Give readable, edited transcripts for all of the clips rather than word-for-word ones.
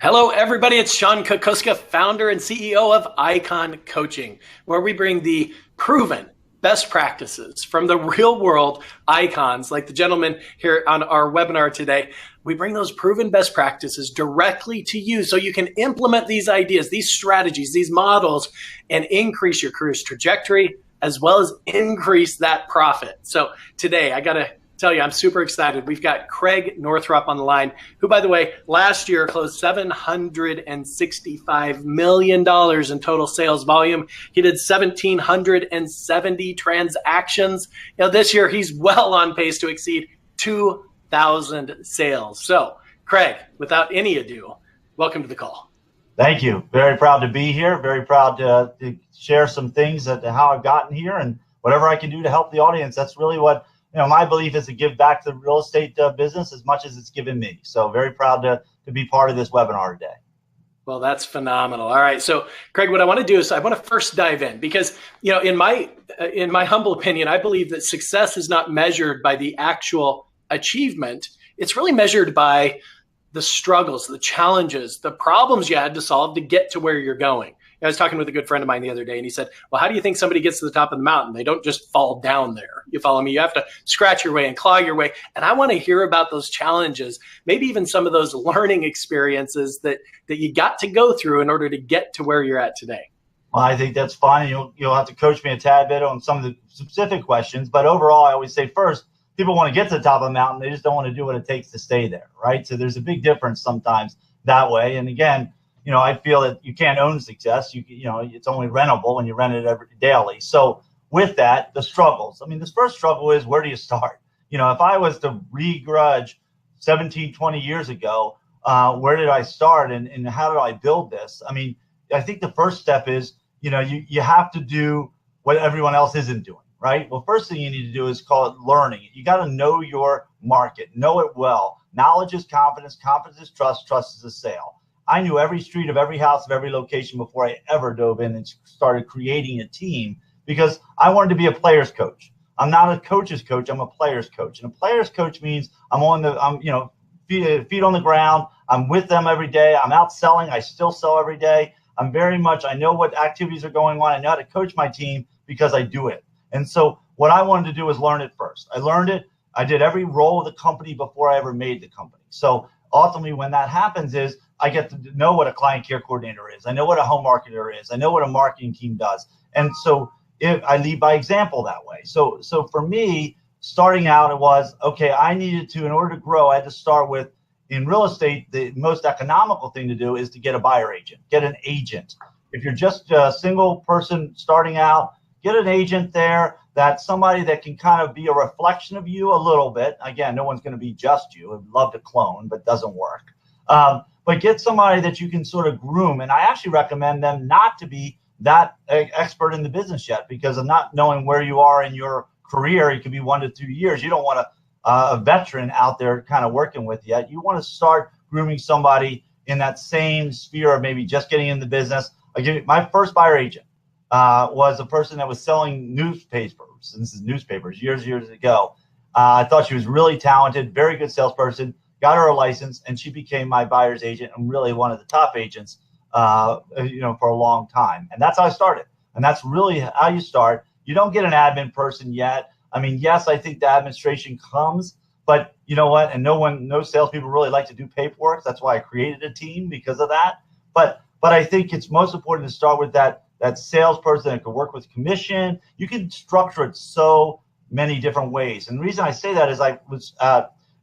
Hello, everybody. It's Sean Kokoska, founder and CEO of Icon Coaching, where we bring the proven best practices from the real world icons, like the gentleman here on our webinar today. We bring those proven best practices directly to you so you can implement these ideas, these strategies, these models, and increase your career's trajectory as well as increase that profit. So today, I got to tell you, I'm super excited. We've got Creig Northop on the line, who, by the way, last year closed $765 million in total sales volume. He did 1,770 transactions. This year he's well on pace to exceed 2,000 sales. So, Creig, without any ado, welcome to the call. Thank you. Very proud to be here. Very proud to share some things at how I've gotten here and whatever I can do to help the audience. That's really what my belief is, to give back to the real estate business as much as it's given me. So very proud to be part of this webinar today. Well, that's phenomenal. All right. So, Creig, what I want to do is I want to first dive in because, in my humble opinion, I believe that success is not measured by the actual achievement. It's really measured by the struggles, the challenges, the problems you had to solve to get to where you're going. I was talking with a good friend of mine the other day, and he said, well, how do you think somebody gets to the top of the mountain? They don't just fall down there. You follow me? You have to scratch your way and claw your way. And I want to hear about those challenges, maybe even some of those learning experiences that you got to go through in order to get to where you're at today. Well, I think that's fine. You'll have to coach me a tad bit on some of the specific questions. But overall, I always say first, people want to get to the top of the mountain. They just don't want to do what it takes to stay there, right? So there's a big difference sometimes that way. And again, I feel that you can't own success. It's only rentable when you rent it daily. So with that, the struggles. I mean, this first struggle is, where do you start? If I was to begrudge 17, 20 years ago, where did I start and how did I build this? I mean, I think the first step is, you have to do what everyone else isn't doing, right? Well, first thing you need to do is call it learning. You got to know your market, know it well. Knowledge is confidence. Confidence is trust. Trust is a sale. I knew every street of every house of every location before I ever dove in and started creating a team, because I wanted to be a player's coach. I'm not a coach's coach. I'm a player's coach. And a player's coach means feet on the ground. I'm with them every day. I'm out selling. I still sell every day. I know what activities are going on. I know how to coach my team because I do it. And so what I wanted to do was learn it first. I learned it. I did every role of the company before I ever made the company. So ultimately, when that happens is, I get to know what a client care coordinator is. I know what a home marketer is. I know what a marketing team does. And so I lead by example that way. So for me, starting out, it was, okay, I needed to, in order to grow, I had to start with, in real estate, the most economical thing to do is to get a buyer agent, get an agent. If you're just a single person starting out, get an agent there, that's somebody that can kind of be a reflection of you a little bit. Again, no one's going to be just you. I'd love to clone, but doesn't work. But get somebody that you can sort of groom. And I actually recommend them not to be that expert in the business yet, because of not knowing where you are in your career. It could be 1 to 2 years. You don't want a veteran out there kind of working with you. You want to start grooming somebody in that same sphere of maybe just getting in the business. My first buyer agent was a person that was selling newspapers. And this is newspapers years ago. I thought she was really talented, very good salesperson. Got her a license, and she became my buyer's agent and really one of the top agents, for a long time. And that's how I started. And that's really how you start. You don't get an admin person yet. I mean, yes, I think the administration comes, but you know what? And no salespeople really like to do paperwork. That's why I created a team, because of that. But I think it's most important to start with that salesperson that can work with commission. You can structure it so many different ways. And the reason I say that is I was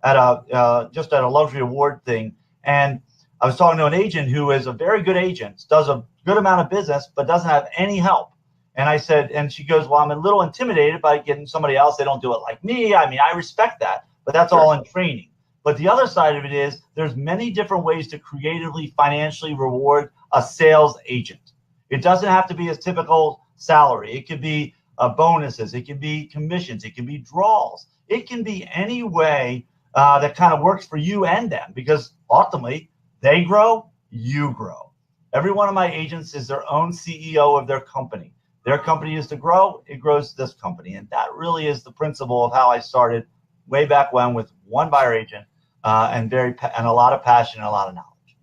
at a luxury award thing, and I was talking to an agent who is a very good agent, does a good amount of business, but doesn't have any help. And I said, and she goes, well, I'm a little intimidated by getting somebody else. They don't do it like me. I mean, I respect that, but that's all in training. But the other side of it is, there's many different ways to creatively, financially reward a sales agent. It doesn't have to be a typical salary. It could be bonuses. It can be commissions. It can be draws. It can be any way that kind of works for you and them, because ultimately they grow, you grow. Every one of my agents is their own CEO of their company. Their company is to grow, it grows this company. And that really is the principle of how I started way back when, with one buyer agent and a lot of passion and a lot of knowledge.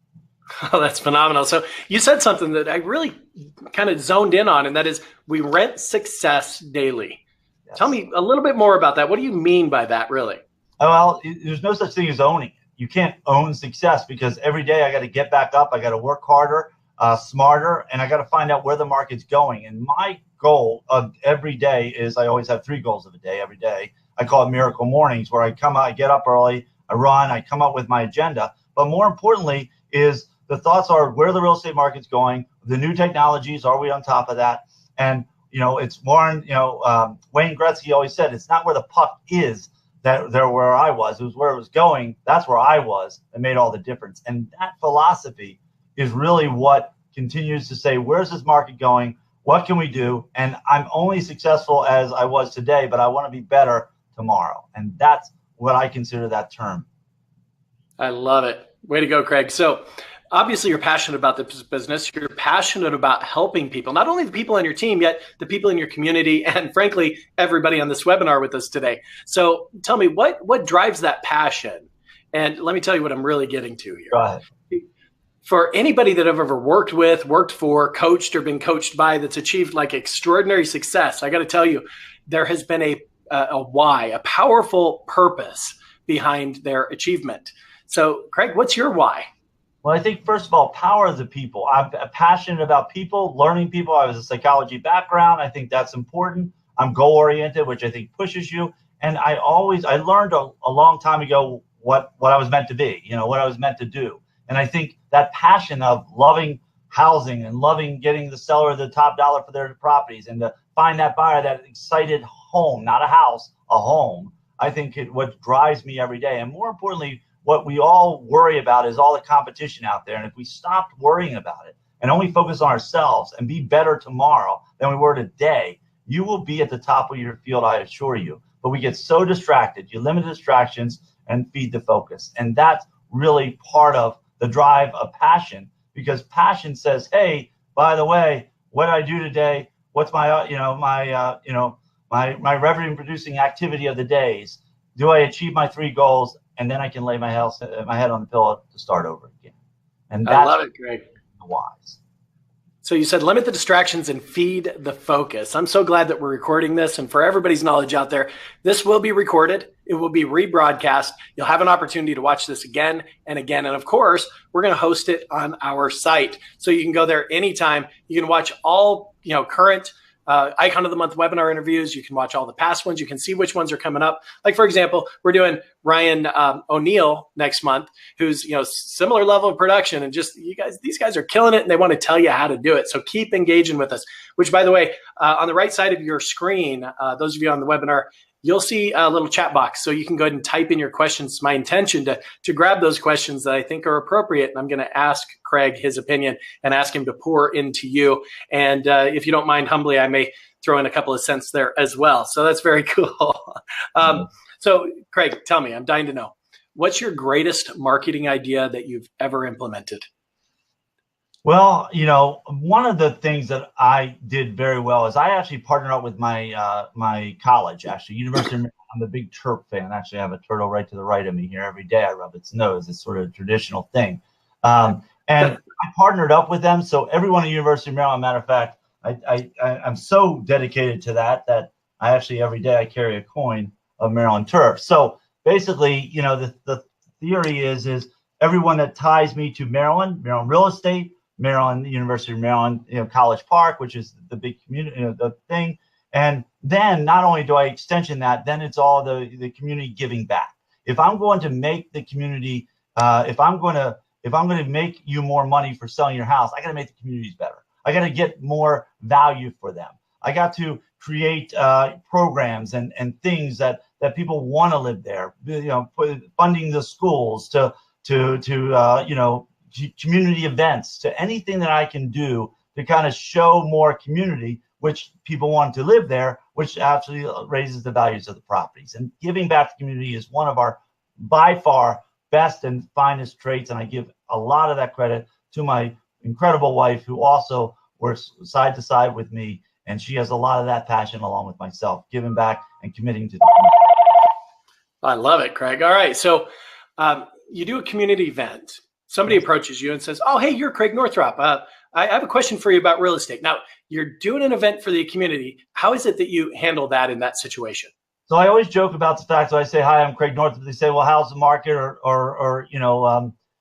Oh, that's phenomenal. So you said something that I really kind of zoned in on, and that is we rent success daily. Tell Yes. me a little bit more about that. What do you mean by that, really? Oh, well, there's no such thing as owning it. You can't own success because every day I got to get back up. I got to work harder, smarter, and I got to find out where the market's going. And my goal of every day is I always have three goals of a day every day. I call it miracle mornings, where I come out, I get up early, I run, I come up with my agenda. But more importantly is the thoughts are where the real estate market's going, the new technologies, are we on top of that? And, it's Warren, Wayne Gretzky always said, it's not where the puck is that there where I was. It was where it was going. That's where I was. That made all the difference. And that philosophy is really what continues to say, where's this market going? What can we do? And I'm only successful as I was today, but I want to be better tomorrow. And that's what I consider that term. I love it. Way to go, Creig. So obviously you're passionate about this business. You're passionate about helping people, not only the people on your team, yet the people in your community, and frankly, everybody on this webinar with us today. So tell me, what drives that passion? And let me tell you what I'm really getting to here. Go ahead. For anybody that I've ever worked with, worked for, coached, or been coached by that's achieved like extraordinary success, I got to tell you, there has been a why, a powerful purpose behind their achievement. So, Creig, what's your why? Well, I think, first of all, power of the people. I'm passionate about people, learning people. I was a psychology background. I think that's important. I'm goal-oriented, which I think pushes you. And I learned a long time ago what I was meant to be, what I was meant to do. And I think that passion of loving housing and loving getting the seller the top dollar for their properties and to find that buyer, that excited home, not a house, a home, I think what drives me every day. And more importantly, what we all worry about is all the competition out there. And if we stopped worrying about it and only focus on ourselves and be better tomorrow than we were today, you will be at the top of your field, I assure you. But we get so distracted. You limit distractions and feed the focus. And that's really part of the drive of passion, because passion says, hey, by the way, what did I do today? What's my, my revenue producing activity of the days? Do I achieve my three goals? And then I can lay my head on the pillow to start over again. And that's, I love it, Creig. The wise. So you said limit the distractions and feed the focus. I'm so glad that we're recording this. And for everybody's knowledge out there, this will be recorded. It will be rebroadcast. You'll have an opportunity to watch this again and again. And of course, we're going to host it on our site. So you can go there anytime. You can watch all, current Icon of the Month webinar interviews. You can watch all the past ones. You can see which ones are coming up. Like, for example, we're doing Ryan O'Neill next month, who's, similar level of production. And just these guys are killing it, and they want to tell you how to do it. So keep engaging with us, which, by the way, on the right side of your screen, those of you on the webinar, you'll see a little chat box. So you can go ahead and type in your questions. It's my intention to grab those questions that I think are appropriate. And I'm going to ask Creig his opinion and ask him to pour into you. And if you don't mind, humbly, I may throw in a couple of cents there as well. So that's very cool. So Creig, tell me, I'm dying to know, what's your greatest marketing idea that you've ever implemented? Well, one of the things that I did very well is I actually partnered up with my my college, actually, University of Maryland. I'm a big Terp fan. Actually, I have a turtle right to the right of me here. Every day I rub its nose. It's sort of a traditional thing. And I partnered up with them. So everyone at University of Maryland, matter of fact, I'm so dedicated to that I actually every day I carry a coin of Maryland Terp. So basically, the theory is everyone that ties me to Maryland real estate, Maryland, University of Maryland, College Park, which is the big community, the thing. And then not only do I extension that, then it's all the community giving back. If I'm going to make the community, if I'm going to make you more money for selling your house, I got to make the communities better. I got to get more value for them. I got to create programs and things that people want to live there. Funding the schools to community events, to anything that I can do to kind of show more community, which people want to live there, which actually raises the values of the properties. And giving back to the community is one of our, by far, best and finest traits. And I give a lot of that credit to my incredible wife, who also works side to side with me. And she has a lot of that passion along with myself, giving back and committing to the community. I love it, Creig. All right. So you do a community event. Somebody approaches you and says, "Oh, hey, you're Creig Northop. I have a question for you about real estate." Now, you're doing an event for the community. How is it that you handle that in that situation? So I always joke about the fact that I say, "Hi, I'm Creig Northop." They say, "Well, how's the market?" Or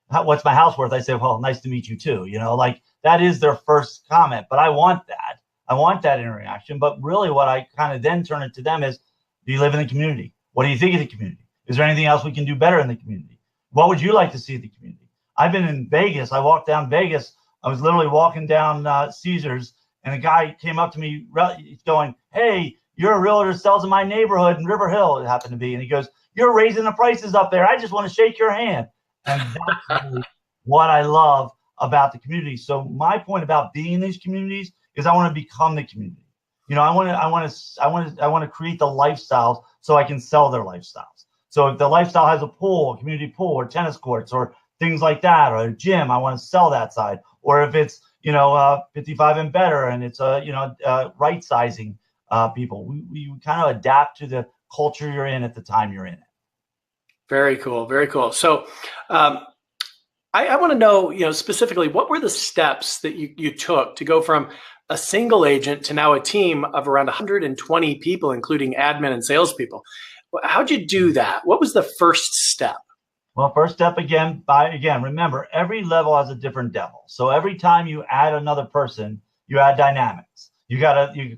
what's my house worth? I say, "Well, nice to meet you too." Like that is their first comment. But I want that. I want that interaction. But really what I kind of then turn it to them is, do you live in the community? What do you think of the community? Is there anything else we can do better in the community? What would you like to see in the community? I've been in Vegas. I walked down Vegas. I was literally walking down Caesars, and a guy came up to me going, "Hey, you're a realtor that sells in my neighborhood in River Hill," it happened to be. And he goes, "You're raising the prices up there. I just want to shake your hand." And that's really what I love about the community. So my point about being in these communities is I want to become the community. I want to create the lifestyles so I can sell their lifestyles. So if the lifestyle has a pool, a community pool, or tennis courts, or things like that, or a gym, I want to sell that side. Or if it's 55 and better, and it's right sizing people, we kind of adapt to the culture you're in at the time you're in it. Very cool, very cool. So I want to know, specifically, what were the steps that you took to go from a single agent to now a team of around 120 people, including admin and salespeople? How'd you do that? What was the first step? Well, first step, again, remember, every level has a different devil. So every time you add another person, you add dynamics. You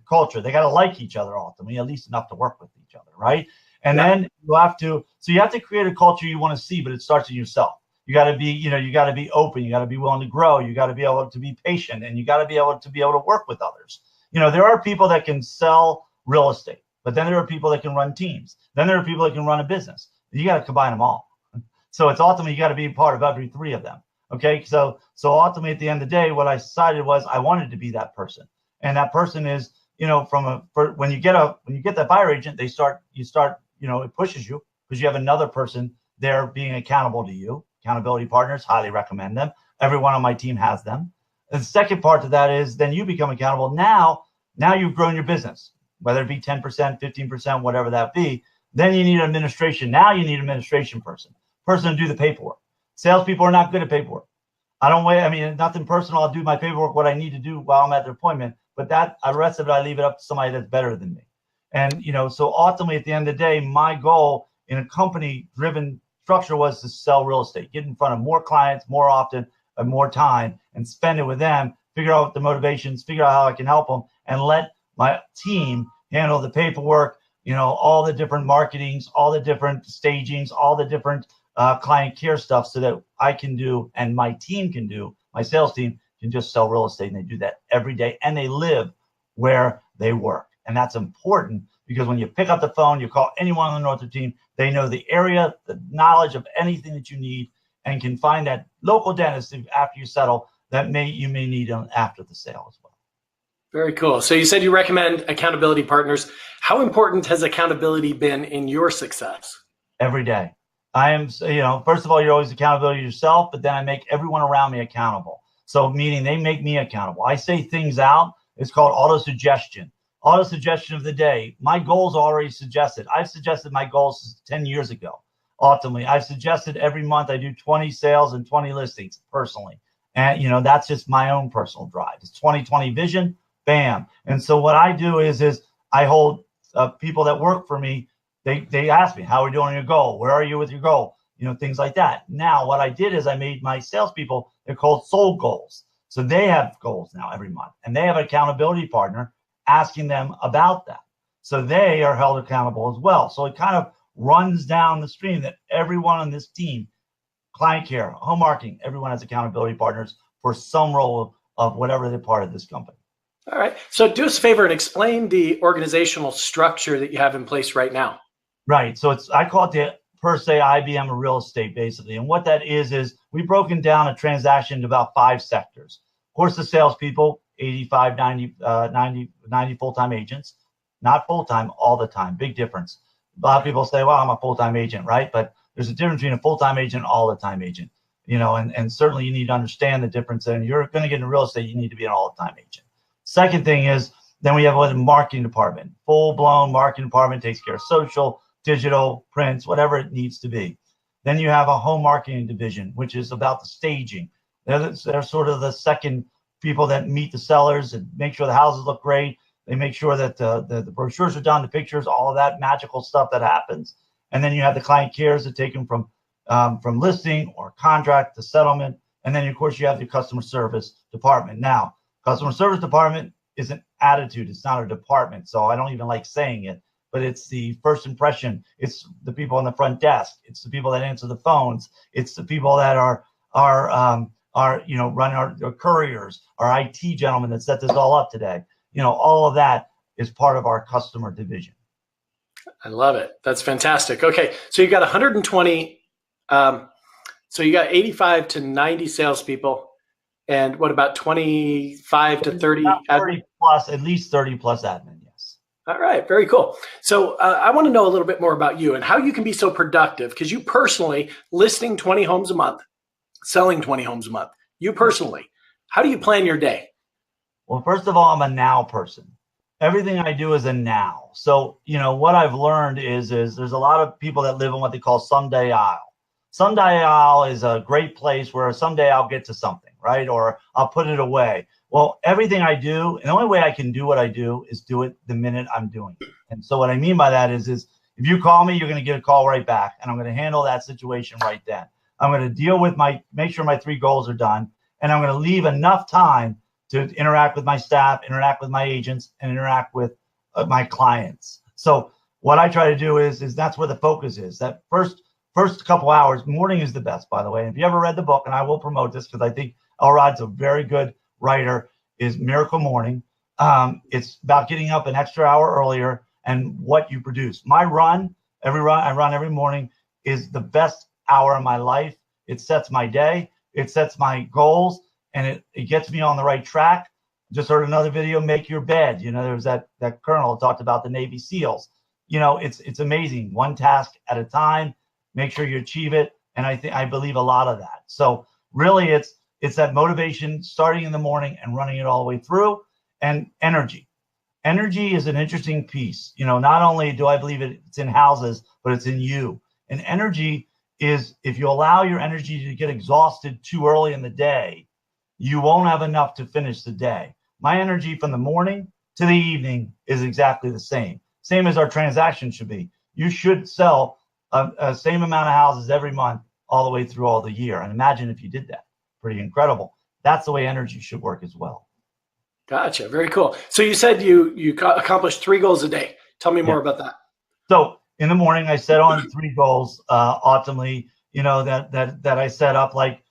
culture. They got to like each other ultimately, at least enough to work with each other, right? And then you have to create a culture you want to see, but it starts with yourself. You got to be open. You got to be willing to grow. You got to be able to be patient, and you got to be able to work with others. There are people that can sell real estate, but then there are people that can run teams. Then there are people that can run a business. You got to combine them all. So it's ultimately, you got to be part of every three of them. Okay. So ultimately at the end of the day, what I decided was I wanted to be that person. And that person is, when you get that buyer agent, it pushes you because you have another person there being accountable to you. Accountability partners, highly recommend them. Everyone on my team has them. And the second part to that is then you become accountable. Now you've grown your business, whether it be 10%, 15%, whatever that be. Then you need administration. Now you need an administration person to do the paperwork. Salespeople are not good at paperwork. I don't wait. I mean, nothing personal. I'll do my paperwork, what I need to do while I'm at the appointment. But the rest of it, I leave it up to somebody that's better than me. And, so ultimately at the end of the day, my goal in a company driven structure was to sell real estate, get in front of more clients more often and more time and spend it with them, figure out the motivations, figure out how I can help them, and let my team handle the paperwork, all the different marketings, all the different stagings, all the different client care stuff so that I can do and my team can do, my sales team can just sell real estate, and they do that every day, and they live where they work. And that's important because when you pick up the phone, you call anyone on the Northop team, they know the area, the knowledge of anything that you need, and can find that local dentist after you settle that you may need them after the sale as well. Very cool. So you said you recommend accountability partners. How important has accountability been in your success? Every day. I am, first of all, you're always accountable to yourself, but then I make everyone around me accountable. So meaning they make me accountable. I say things out. It's called auto-suggestion. Auto-suggestion of the day. My goals are already suggested. I've suggested my goals 10 years ago. Ultimately, I've suggested every month I do 20 sales and 20 listings personally. And, that's just my own personal drive. It's 20/20 vision, bam. And so what I do is I hold people that work for me. They ask me, how are you doing on your goal? Where are you with your goal? Things like that. Now, what I did is I made my salespeople, they're called soul goals. So they have goals now every month, and they have an accountability partner asking them about that. So they are held accountable as well. So it kind of runs down the stream that everyone on this team, client care, home marketing, everyone has accountability partners for some role of whatever they're part of this company. All right. So do us a favor and explain the organizational structure that you have in place right now. Right. So I call it the per se IBM of real estate, basically. And what that is we've broken down a transaction into about 5 sectors. Of course, the salespeople, 85, 90 full-time agents, not full-time all the time. Big difference. A lot of people say, well, I'm a full-time agent, right? But there's a difference between a full-time agent and all the time agent, and certainly you need to understand the difference. And you're going to get into real estate, you need to be an all-the-time agent. Second thing is, then we have a marketing department. Full-blown marketing department takes care of social, digital, prints, whatever it needs to be. Then you have a home marketing division, which is about the staging. They're sort of the second people that meet the sellers and make sure the houses look great. They make sure that the brochures are done, the pictures, all of that magical stuff that happens. And then you have the client cares that take them from listing or contract to settlement. And then, of course, you have the customer service department. Now, customer service department is an attitude. It's not a department. So I don't even like saying it, but it's the first impression. It's the people on the front desk. It's the people that answer the phones. It's the people that are running our couriers, our IT gentlemen that set this all up today. All of that is part of our customer division. I love it. That's fantastic. Okay, so you got 120. So you got 85 to 90 salespeople, and what about 25 to 30? 30 plus, at least 30 plus admin. Yes. All right, very cool. So I want to know a little bit more about you and how you can be so productive, because you personally listing 20 homes a month, selling 20 homes a month. You personally, how do you plan your day? Well, first of all, I'm a now person. Everything I do is a now. So, what I've learned is there's a lot of people that live in what they call someday I'll. Someday I'll is a great place where someday I'll get to something, right? Or I'll put it away. Well, everything I do, and the only way I can do what I do is do it the minute I'm doing it. And so what I mean by that is if you call me, you're going to get a call right back, and I'm going to handle that situation right then. I'm going to deal with make sure my 3 goals are done, and I'm going to leave enough time to interact with my staff, interact with my agents, and interact with my clients. So what I try to do is that's where the focus is. That first couple hours, morning is the best, by the way. And if you ever read the book, and I will promote this because I think Elrod's a very good writer, is Miracle Morning. It's about getting up an extra hour earlier and what you produce. My run I run every morning is the best hour of my life. It sets my day, it sets my goals, and it gets me on the right track. Just heard another video, make your bed. There was that colonel who talked about the Navy SEALs. It's amazing. One task at a time, make sure you achieve it. And I believe a lot of that. So really it's that motivation starting in the morning and running it all the way through. And energy. Energy is an interesting piece. Not only do I believe it's in houses, but it's in you. And energy is, if you allow your energy to get exhausted too early in the day, you won't have enough to finish the day. My energy from the morning to the evening is exactly the same as our transaction should be. You should sell a same amount of houses every month all the way through all the year. And imagine if you did that. Pretty incredible. That's the way energy should work as well. Gotcha. Very cool. So you said you accomplished 3 goals a day. Tell me more about that. So in the morning, I set on 3 goals. Ultimately, that I set up. Like,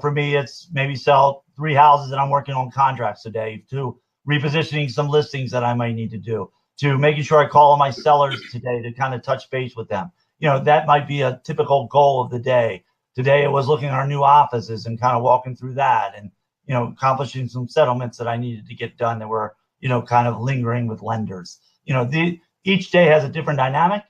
for me, it's maybe sell 3 houses that I'm working on contracts today, to repositioning some listings that I might need to do, to making sure I call on my sellers today to kind of touch base with them. That might be a typical goal of the day. Today, it was looking at our new offices and kind of walking through that, and accomplishing some settlements that I needed to get done that were kind of lingering with lenders. Each day has a different dynamic.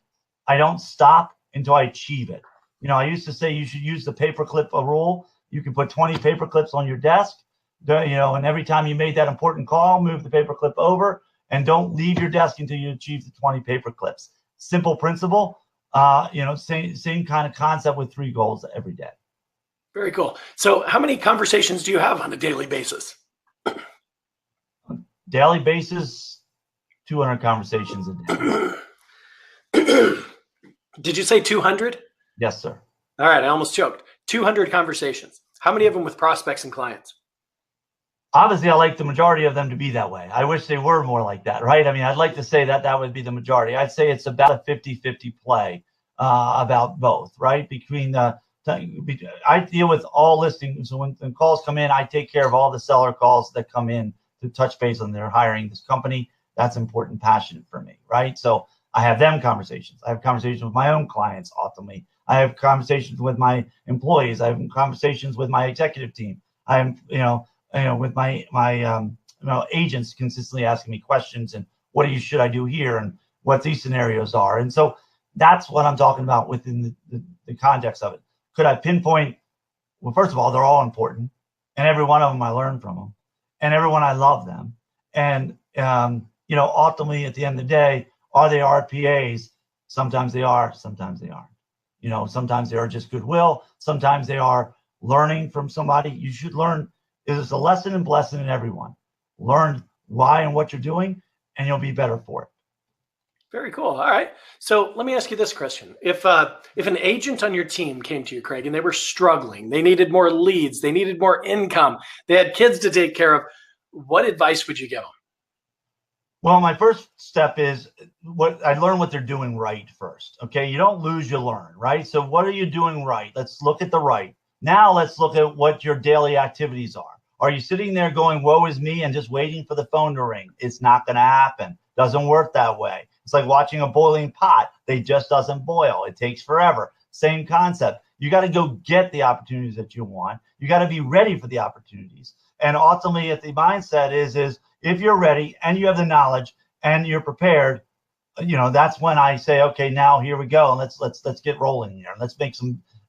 I don't stop until I achieve it. I used to say you should use the paperclip rule. You can put 20 paper clips on your desk, and every time you made that important call, move the paperclip over, and don't leave your desk until you achieve the 20 paper clips. Simple principle. Same kind of concept with 3 goals every day. Very cool. So how many conversations do you have on a daily basis? Daily basis, 200 conversations a day. Did you say 200? Yes, sir. All right. I almost choked. 200 conversations. How many of them with prospects and clients? Obviously, I like the majority of them to be that way. I wish they were more like that, right? I mean, I'd like to say that would be the majority. I'd say it's about a 50-50 play about both, right? I deal with all listings. So when calls come in, I take care of all the seller calls that come in to touch base on their hiring this company. That's important, passionate for me, right? So I have them conversations. I have conversations with my own clients, ultimately. I have conversations with my employees. I have conversations with my executive team. I'm, with my agents consistently asking me questions and should I do here and what these scenarios are. And so that's what I'm talking about within the context of it. Could I pinpoint? Well, first of all, they're all important, and every one of them I learn from them, and everyone I love them. And ultimately at the end of the day, are they RPAs? Sometimes they are, sometimes they aren't. Sometimes they are just goodwill. Sometimes they are learning from somebody. You should learn. There's a lesson and blessing in everyone. Learn why and what you're doing, and you'll be better for it. Very cool. All right. So let me ask you this question. If an agent on your team came to you, Creig, and they were struggling, they needed more leads, they needed more income, they had kids to take care of, what advice would you give them? Well, my first step is I learn what they're doing right first. Okay. You don't lose, you learn, right? So what are you doing right? Let's look at the right. Now let's look at what your daily activities are. Are you sitting there going, woe is me, and just waiting for the phone to ring? It's not going to happen. Doesn't work that way. It's like watching a boiling pot. It just doesn't boil. It takes forever. Same concept. You got to go get the opportunities that you want. You got to be ready for the opportunities. And ultimately, if the mindset is if you're ready and you have the knowledge and you're prepared, that's when I say, okay, now here we go. And let's get rolling here. Let's make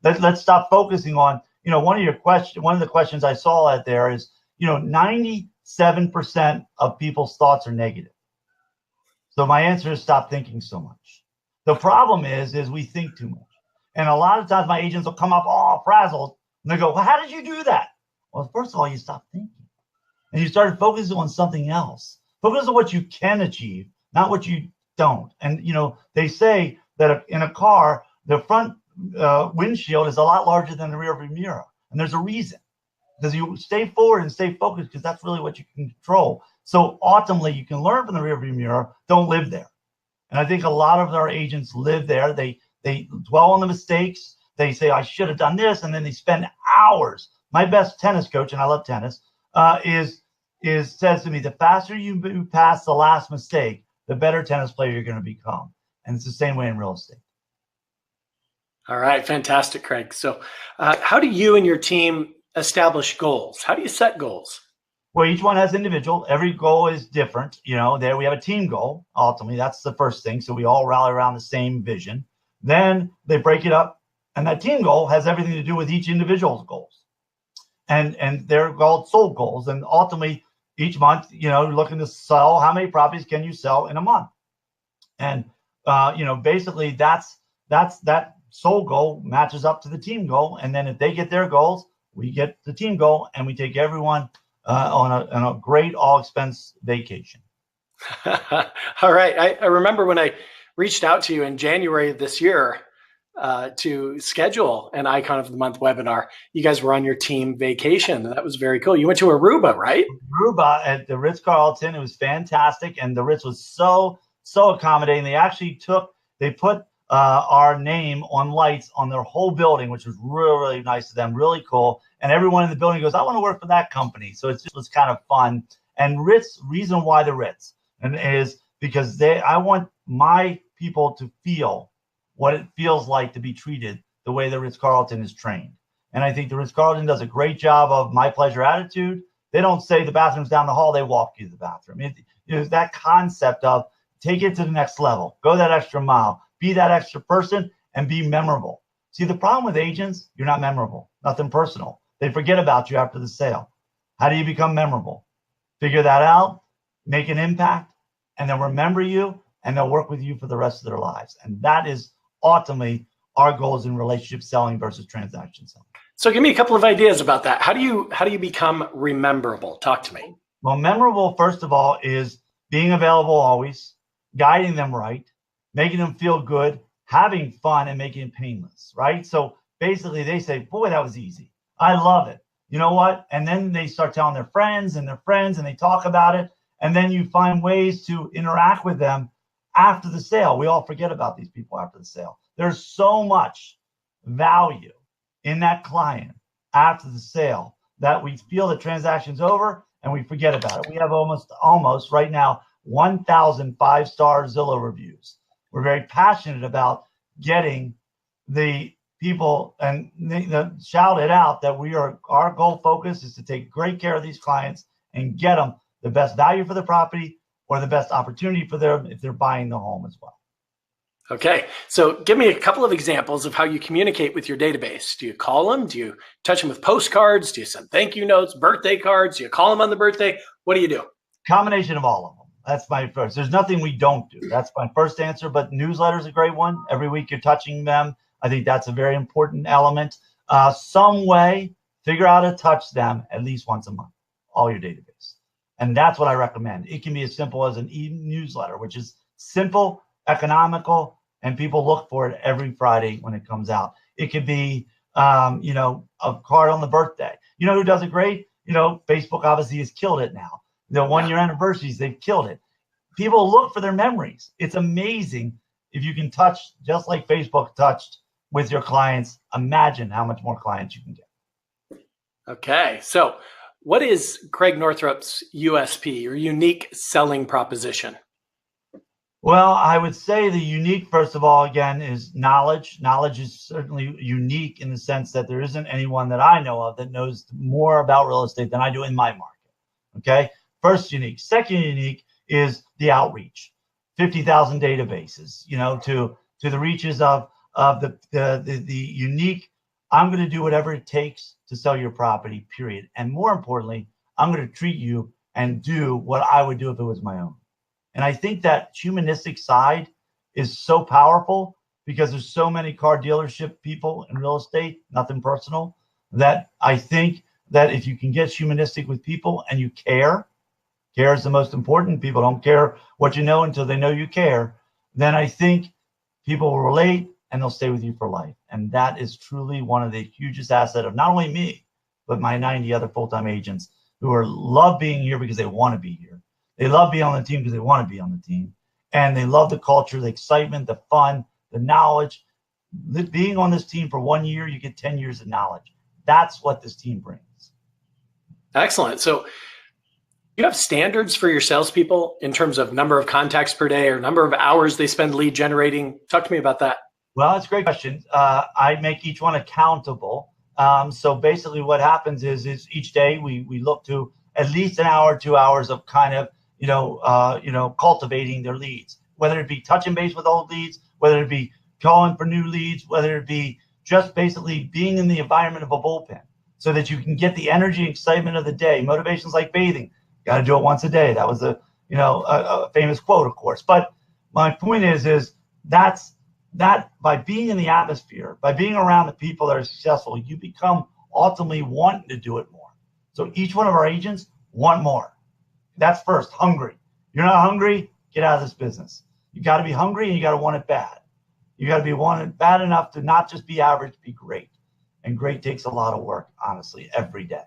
let's stop focusing on, one of the questions I saw out there is, 97% of people's thoughts are negative. So my answer is stop thinking so much. The problem is we think too much. And a lot of times my agents will come up all frazzled and they go, well, how did you do that? Well, first of all, you stop thinking and you started focusing on something else. Focus on what you can achieve, not what you don't. And, they say that in a car, the front windshield is a lot larger than the rear view mirror. And there's a reason. Because you stay forward and stay focused because that's really what you can control. So ultimately, you can learn from the rearview mirror. Don't live there. And I think a lot of our agents live there. They dwell on the mistakes. They say, I should have done this. And then they spend hours. My best tennis coach, and I love tennis, says to me, the faster you move past the last mistake, the better tennis player you're going to become. And it's the same way in real estate. All right. Fantastic, Creig. So how do you and your team establish goals? How do you set goals? Well, each one has individual. Every goal is different. There we have a team goal. Ultimately, that's the first thing. So we all rally around the same vision. Then they break it up. And that team goal has everything to do with each individual's goals. And they're called sold goals. And ultimately, each month, you're looking to sell. How many properties can you sell in a month? And, basically that's that sold goal matches up to the team goal. And then if they get their goals, we get the team goal, and we take everyone on a great all-expense vacation. All right. I remember when I reached out to you in January of this year to schedule an Icon of the Month webinar. You guys were on your team vacation. That was very cool. You went to Aruba, right? Aruba at the Ritz-Carlton. It was fantastic, and the Ritz was so accommodating. They put our name on lights on their whole building, which was really, really nice of them, really cool. And everyone in the building goes, I want to work for that company. So it was kind of fun. And reason why the Ritz is because I want my people to feel what it feels like to be treated the way the Ritz-Carlton is trained. And I think the Ritz-Carlton does a great job of my pleasure attitude. They don't say the bathroom's down the hall, they walk you to the bathroom. That concept of take it to the next level, go that extra mile, be that extra person, and be memorable. See, the problem with agents, you're not memorable, nothing personal. They forget about you after the sale. How do you become memorable? Figure that out, make an impact, and they'll remember you, and they'll work with you for the rest of their lives. And that is ultimately our goals in relationship selling versus transaction selling. So give me a couple of ideas about that. How do you become rememberable? Talk to me. Well, memorable, first of all, is being available always, guiding them right, making them feel good, having fun, and making it painless, right? So basically they say, boy, that was easy. I love it. You know what? And then they start telling their friends, and they talk about it. And then you find ways to interact with them after the sale. We all forget about these people after the sale. There's so much value in that client after the sale that we feel the transaction's over and we forget about it. We have almost right now 1,000 5-star Zillow reviews. We're very passionate about getting the people and shout it out that our goal focus is to take great care of these clients and get them the best value for the property or the best opportunity for them if they're buying the home as well. Okay. So give me a couple of examples of how you communicate with your database. Do you call them? Do you touch them with postcards? Do you send thank you notes, birthday cards? Do you call them on the birthday? What do you do? Combination of all of them. That's my first. There's nothing we don't do. That's my first answer, but newsletter's a great one. Every week you're touching them. I think that's a very important element. Some way, figure out how to touch them at least once a month, all your database. And that's what I recommend. It can be as simple as an e-newsletter, which is simple, economical, and people look for it every Friday when it comes out. It could be, a card on the birthday. You know who does it great? Facebook obviously has killed it now. The 1 year anniversaries, they've killed it. People look for their memories. It's amazing if you can touch just like Facebook touched with your clients. Imagine how much more clients you can get. Okay. So what is Creig Northrop's USP or unique selling proposition? Well, I would say the unique, first of all, again, is knowledge. Knowledge is certainly unique in the sense that there isn't anyone that I know of that knows more about real estate than I do in my market. Okay. First unique. Second unique is the outreach. 50,000 databases, to the reaches of the unique. I'm going to do whatever it takes to sell your property, period. And more importantly, I'm going to treat you and do what I would do if it was my own. And I think that humanistic side is so powerful because there's so many car dealership people in real estate, nothing personal, that I think that if you can get humanistic with people and you care is the most important. People don't care what you know until they know you care. Then I think people will relate and they'll stay with you for life. And that is truly one of the hugest assets of not only me, but my 90 other full-time agents who love being here because they want to be here. They love being on the team because they want to be on the team. And they love the culture, the excitement, the fun, the knowledge. Being on this team for 1 year, you get 10 years of knowledge. That's what this team brings. Excellent. So you have standards for your salespeople in terms of number of contacts per day or number of hours they spend lead generating? Talk to me about that. Well, it's a great question. I make each one accountable. So basically what happens is each day we look to at least an hour, 2 hours of kind of, cultivating their leads, whether it be touching base with old leads, whether it be calling for new leads, whether it be just basically being in the environment of a bullpen so that you can get the energy and excitement of the day. Motivation's like bathing. Got to do it once a day. That was a famous quote, of course. But my point is that's that by being in the atmosphere, by being around the people that are successful, you become ultimately wanting to do it more. So each one of our agents want more. That's first, hungry. You're not hungry, get out of this business. You got to be hungry and you got to want it bad. You got to be wanted bad enough to not just be average, be great. And great takes a lot of work, honestly, every day.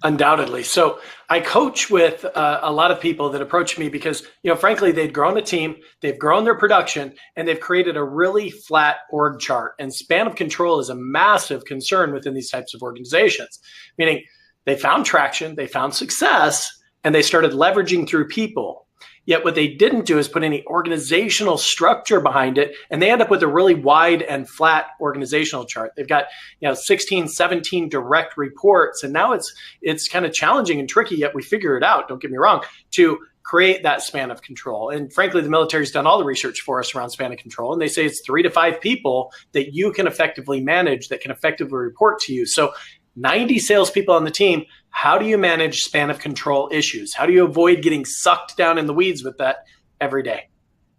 Undoubtedly. So I coach with a lot of people that approach me because, frankly, they've grown a team, they've grown their production, and they've created a really flat org chart. And span of control is a massive concern within these types of organizations, meaning they found traction, they found success, and they started leveraging through people. Yet what they didn't do is put any organizational structure behind it. And they end up with a really wide and flat organizational chart. They've got 16, 17 direct reports. And now it's kind of challenging and tricky, yet we figure it out, don't get me wrong, to create that span of control. And frankly, the military's done all the research for us around span of control. And they say it's 3 to 5 people that you can effectively manage, that can effectively report to you. So 90 salespeople on the team, how do you manage span of control issues? How do you avoid getting sucked down in the weeds with that every day?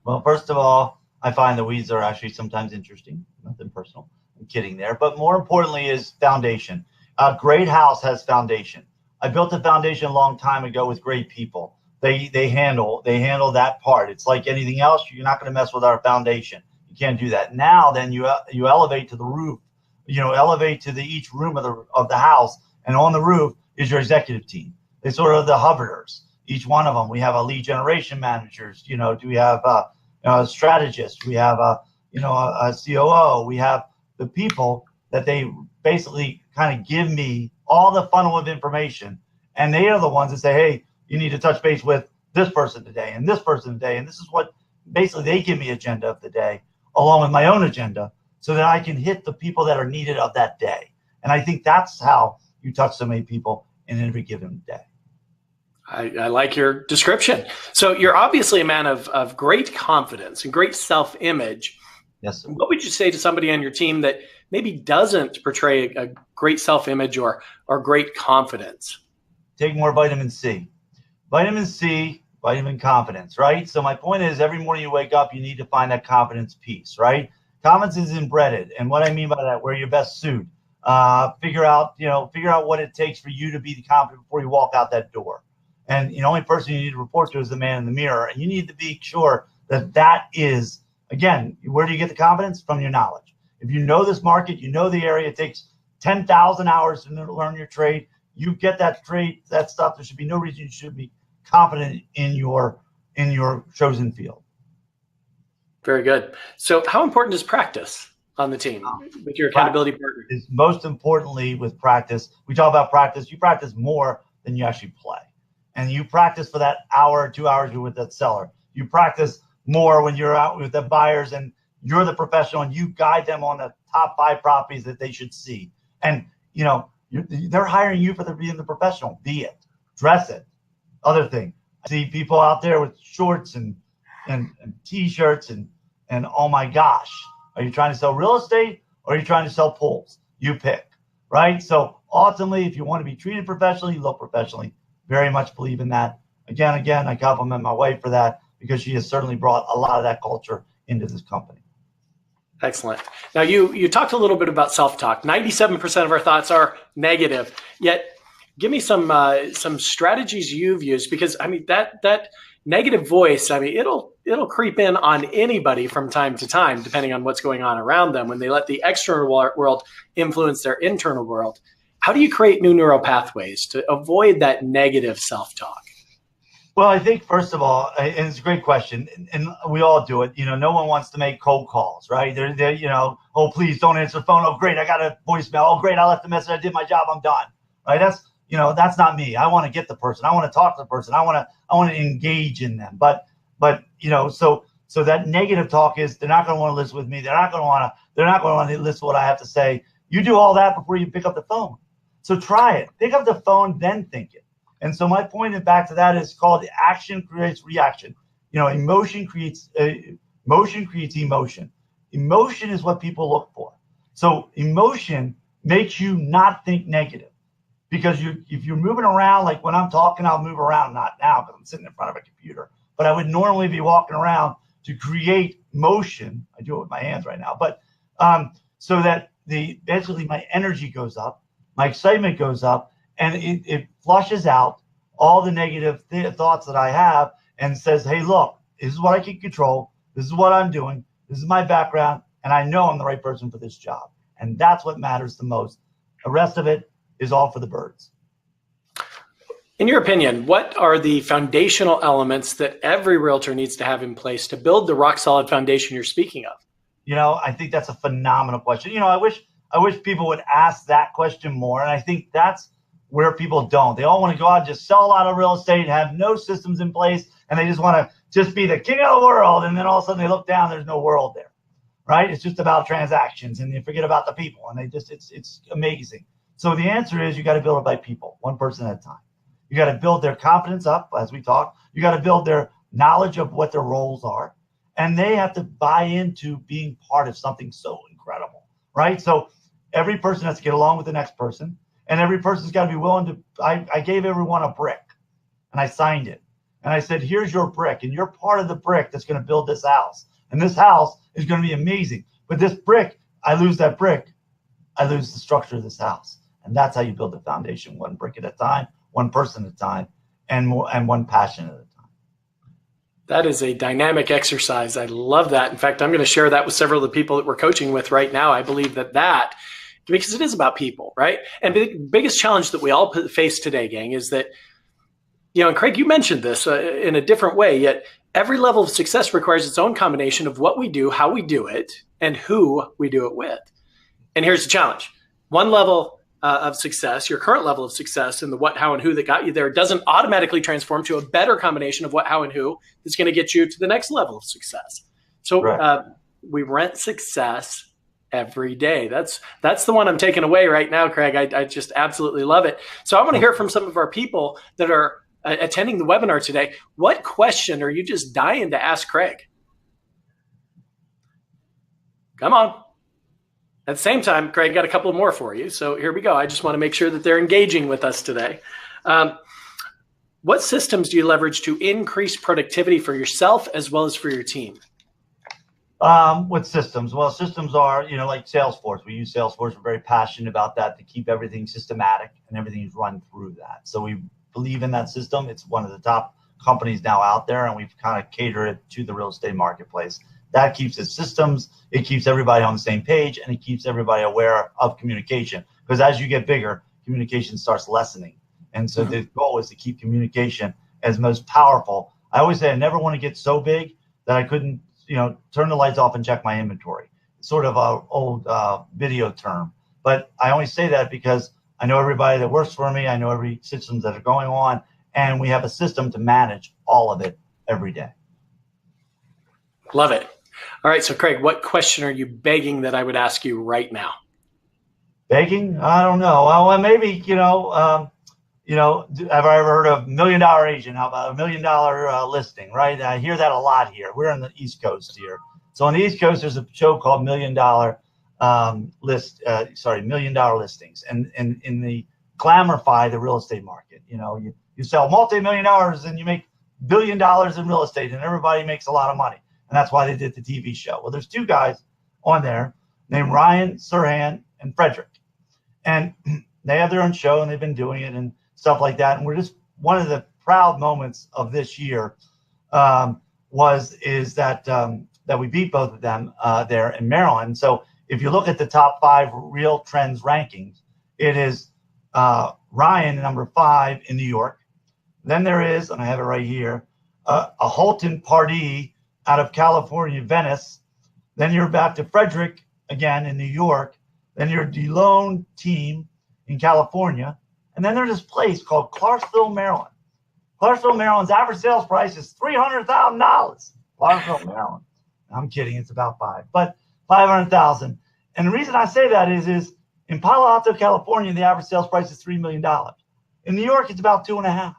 Well, first of all, I find the weeds are actually sometimes interesting, nothing personal. I'm kidding there. But more importantly is foundation. A great house has foundation. I built a foundation a long time ago with great people. They handle that part. It's like anything else. You're not going to mess with our foundation. You can't do that. Now, then you elevate to the roof. Elevate to each room of the house, and on the roof is your executive team. They sort of the hoverers. Each one of them, we have a lead generation managers. Do we have a strategist? We have a COO. We have the people that they basically kind of give me all the funnel of information, and they are the ones that say, hey, you need to touch base with this person today and this person today, and this is what basically they give me agenda of the day along with my own agenda, so that I can hit the people that are needed of that day. And I think that's how you touch so many people in every given day. I like your description. So you're obviously a man of great confidence and great self-image. Yes, sir. What would you say to somebody on your team that maybe doesn't portray a great self-image or great confidence? Take more vitamin C. Vitamin C, vitamin confidence, right? So my point is every morning you wake up, you need to find that confidence piece, right? Confidence is embedded. And what I mean by that, wear your best suit. Figure out what it takes for you to be confident before you walk out that door. And the only person you need to report to is the man in the mirror. And you need to be sure that that is, again, where do you get the confidence? From your knowledge. If you know this market, you know the area, it takes 10,000 hours to learn your trade. You get that trade, that stuff. There should be no reason you should be confident in your chosen field. Very good. So how important is practice on the team with your accountability partner? Is most importantly with practice. We talk about practice. You practice more than you actually play. And you practice for that hour or 2 hours you're with that seller. You practice more when you're out with the buyers and you're the professional and you guide them on the top 5 properties that they should see. And, they're hiring you for being the professional. Be it. Dress it. Other thing. I see people out there with shorts and T-shirts and oh my gosh, are you trying to sell real estate or are you trying to sell pools? You pick, right? So ultimately, if you want to be treated professionally, look professionally. Very much believe in that. Again, I compliment my wife for that because she has certainly brought a lot of that culture into this company. Excellent. Now, you talked a little bit about self-talk. 97% of our thoughts are negative. Yet, give me some strategies you've used, because that negative voice, it'll creep in on anybody from time to time, depending on what's going on around them when they let the external world influence their internal world. How do you create new neural pathways to avoid that negative self-talk? Well, I think first of all, and it's a great question, and we all do it. No one wants to make cold calls, right? They're oh, please don't answer the phone. Oh, great, I got a voicemail. Oh, great, I left a message. I did my job. I'm done. Right? That's not me. I want to get the person. I want to talk to the person. I want to engage in them. But so that negative talk is they're not going to want to listen with me. They're not going to want to listen to what I have to say. You do all that before you pick up the phone. So try it. Pick up the phone, then think it. And so my point back to that is called action creates reaction. Emotion creates emotion. Emotion is what people look for. So emotion makes you not think negative, because if you're moving around, like when I'm talking, I'll move around, not now because I'm sitting in front of a computer, but I would normally be walking around to create motion. I do it with my hands right now, but so that basically my energy goes up, my excitement goes up, and it flushes out all the negative thoughts that I have and says, hey, look, this is what I can control. This is what I'm doing. This is my background. And I know I'm the right person for this job. And that's what matters the most. The rest of it is all for the birds. In your opinion, what are the foundational elements that every realtor needs to have in place to build the rock solid foundation you're speaking of? I think that's a phenomenal question. I wish people would ask that question more. And I think that's where people don't. They all want to go out and just sell a lot of real estate, have no systems in place, and they just want to just be the king of the world. And then all of a sudden they look down, there's no world there, right? It's just about transactions, and they forget about the people, and it's amazing. So the answer is you got to build it by people, one person at a time. You got to build their confidence up, as we talked. You got to build their knowledge of what their roles are, and they have to buy into being part of something so incredible, right? So every person has to get along with the next person. And every person's got to be willing to, I gave everyone a brick and I signed it. And I said, here's your brick, and you're part of the brick that's going to build this house. And this house is going to be amazing. But this brick, I lose that brick, I lose the structure of this house. And that's how you build the foundation, one brick at a time, one person at a time, and one passion at a time. That is a dynamic exercise. I love that. In fact, I'm going to share that with several of the people that we're coaching with right now. I believe that because it is about people, right? And the biggest challenge that we all face today, gang, is that, and Creig, you mentioned this in a different way, yet every level of success requires its own combination of what we do, how we do it, and who we do it with. And here's the challenge. One level of success, your current level of success in the what, how, and who that got you there doesn't automatically transform to a better combination of what, how, and who that's going to get you to the next level of success. So right. We rent success every day. That's the one I'm taking away right now, Creig. I just absolutely love it. So I want to hear from some of our people that are attending the webinar today. What question are you just dying to ask Creig? Come on. At the same time, Creig, got a couple more for you. So here we go. I just want to make sure that they're engaging with us today. What systems do you leverage to increase productivity for yourself as well as for your team? With systems, well, systems are, like Salesforce. We use Salesforce. We're very passionate about that to keep everything systematic and everything is run through that. So we believe in that system. It's one of the top companies now out there, and we've kind of catered it to the real estate marketplace. That keeps its systems. It keeps everybody on the same page, and it keeps everybody aware of communication. Because as you get bigger, communication starts lessening. And so the goal is to keep communication as most powerful. I always say I never want to get so big that I couldn't, turn the lights off and check my inventory. It's sort of an old video term. But I only say that because I know everybody that works for me. I know every systems that are going on. And we have a system to manage all of it every day. Love it. All right. So, Creig, what question are you begging that I would ask you right now? Begging? I don't know. Well, maybe, have I ever heard of $1 Million Agent? How about $1 Million listing, right? I hear that a lot here. We're on the East Coast here. So on the East Coast, there's a show called $1 Million Million Dollar Listings. And in the glamorify the real estate market, you sell multi-million dollars and you make $1 billion in real estate and everybody makes a lot of money. And that's why they did the TV show. Well, there's two guys on there named Ryan Serhant and Frederick. And they have their own show and they've been doing it and stuff like that. And we're just, one of the proud moments of this year is that we beat both of them there in Maryland. So if you look at the top 5 Real Trends rankings, it is Ryan, number 5 in New York. Then there is, and I have it right here, a Holton Pardee out of California, Venice. Then you're back to Frederick again in New York. Then your Ditlow team in California. And then there's this place called Clarksville, Maryland. Clarksville, Maryland's average sales price is $300,000. Clarksville, Maryland. I'm kidding, it's about 5, but 500,000. And the reason I say that is in Palo Alto, California, the average sales price is $3 million. In New York, it's about 2.5.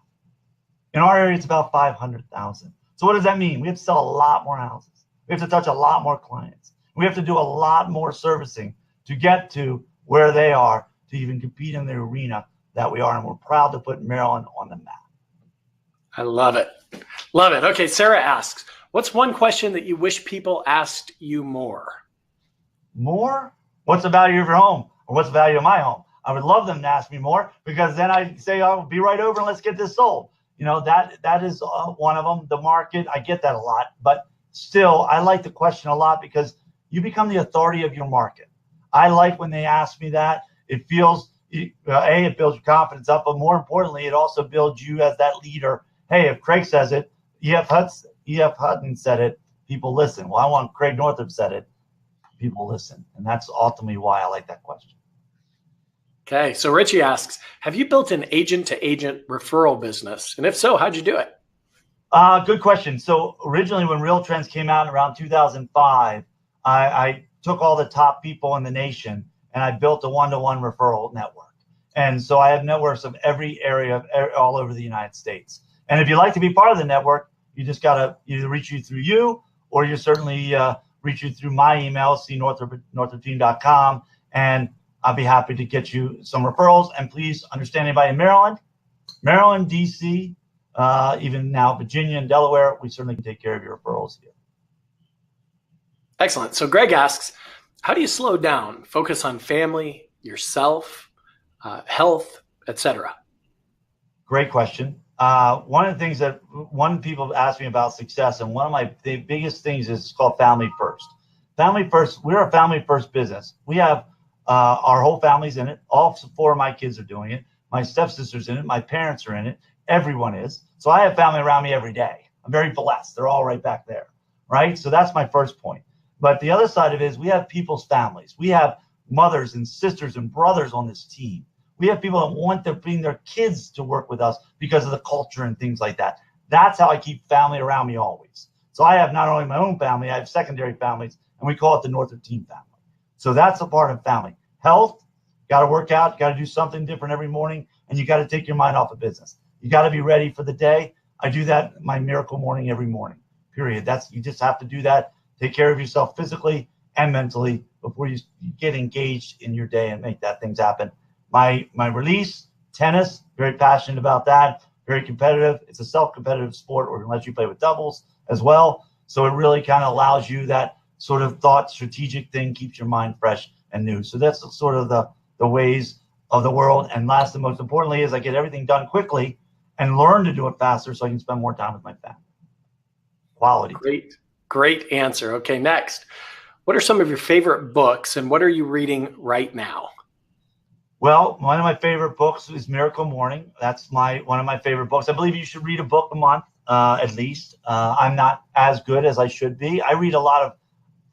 In our area, it's about 500,000. So what does that mean? We have to sell a lot more houses. We have to touch a lot more clients. We have to do a lot more servicing to get to where they are to even compete in the arena that we are. And we're proud to put Maryland on the map. I love it. Love it. Okay, Sarah asks, what's one question that you wish people asked you more? More? What's the value of your home? Or what's the value of my home? I would love them to ask me more because then I'd say, I'll be right over and let's get this sold. That is one of them. The market, I get that a lot, but still, I like the question a lot because you become the authority of your market. I like when they ask me that. It feels, it builds your confidence up, but more importantly, it also builds you as that leader. Hey, if Creig says it, E.F. Hutton said it, people listen. Well, I want Creig Northop said it, people listen. And that's ultimately why I like that question. Okay, so Richie asks, have you built an agent-to-agent referral business? And if so, how'd you do it? Good question. So originally when Real Trends came out around 2005, I took all the top people in the nation and I built a one-to-one referral network. And so I have networks of every area all over the United States. And if you'd like to be part of the network, you just got to either reach you through you or you certainly reach you through my email, cnorthopteam.com. And I'll be happy to get you some referrals. And please understand anybody in Maryland, DC, even now Virginia and Delaware, we certainly can take care of your referrals here. Excellent. So Greg asks, how do you slow down, focus on family, yourself, health, etc.? Great question. One of the things that people ask me about success, and one of my biggest things is called family first. Family first, we're a family first business. We have our whole family's in it. All 4 of my kids are doing it. My stepsister's in it. My parents are in it. Everyone is. So I have family around me every day. I'm very blessed. They're all right back there, right? So that's my first point. But the other side of it is we have people's families. We have mothers and sisters and brothers on this team. We have people that want to bring their kids to work with us because of the culture and things like that. That's how I keep family around me always. So I have not only my own family, I have secondary families, and we call it the Northop Team family. So that's a part of family. Health, got to work out, got to do something different every morning, and you got to take your mind off of business. You got to be ready for the day. I do that my miracle morning every morning, period. You just have to do that. Take care of yourself physically and mentally before you get engaged in your day and make that things happen. My release, tennis, very passionate about that, very competitive. It's a self-competitive sport, or unless you play with doubles as well. So it really kind of allows you that sort of thought strategic thing, keeps your mind fresh and new. So that's sort of the ways of the world. And last and most importantly is I get everything done quickly and learn to do it faster so I can spend more time with my family. Quality. Great answer. Okay, next. What are some of your favorite books and what are you reading right now? Well, one of my favorite books is Miracle Morning. That's one of my favorite books. I believe you should read a book a month, at least. I'm not as good as I should be. I read a lot of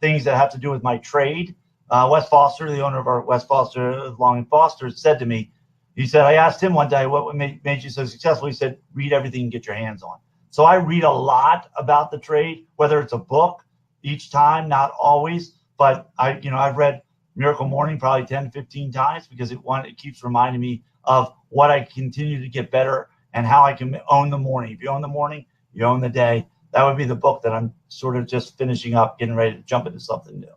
things that have to do with my trade. Wes Foster, the owner of our Wes Foster, Long and Foster, said to me, he said, I asked him one day, what made you so successful? He said, read everything you get your hands on. So I read a lot about the trade, whether it's a book each time, not always, but I've read Miracle Morning probably 10, 15 times because it keeps reminding me of what I continue to get better and how I can own the morning. If you own the morning, you own the day. That would be the book that I'm sort of just finishing up, getting ready to jump into something new.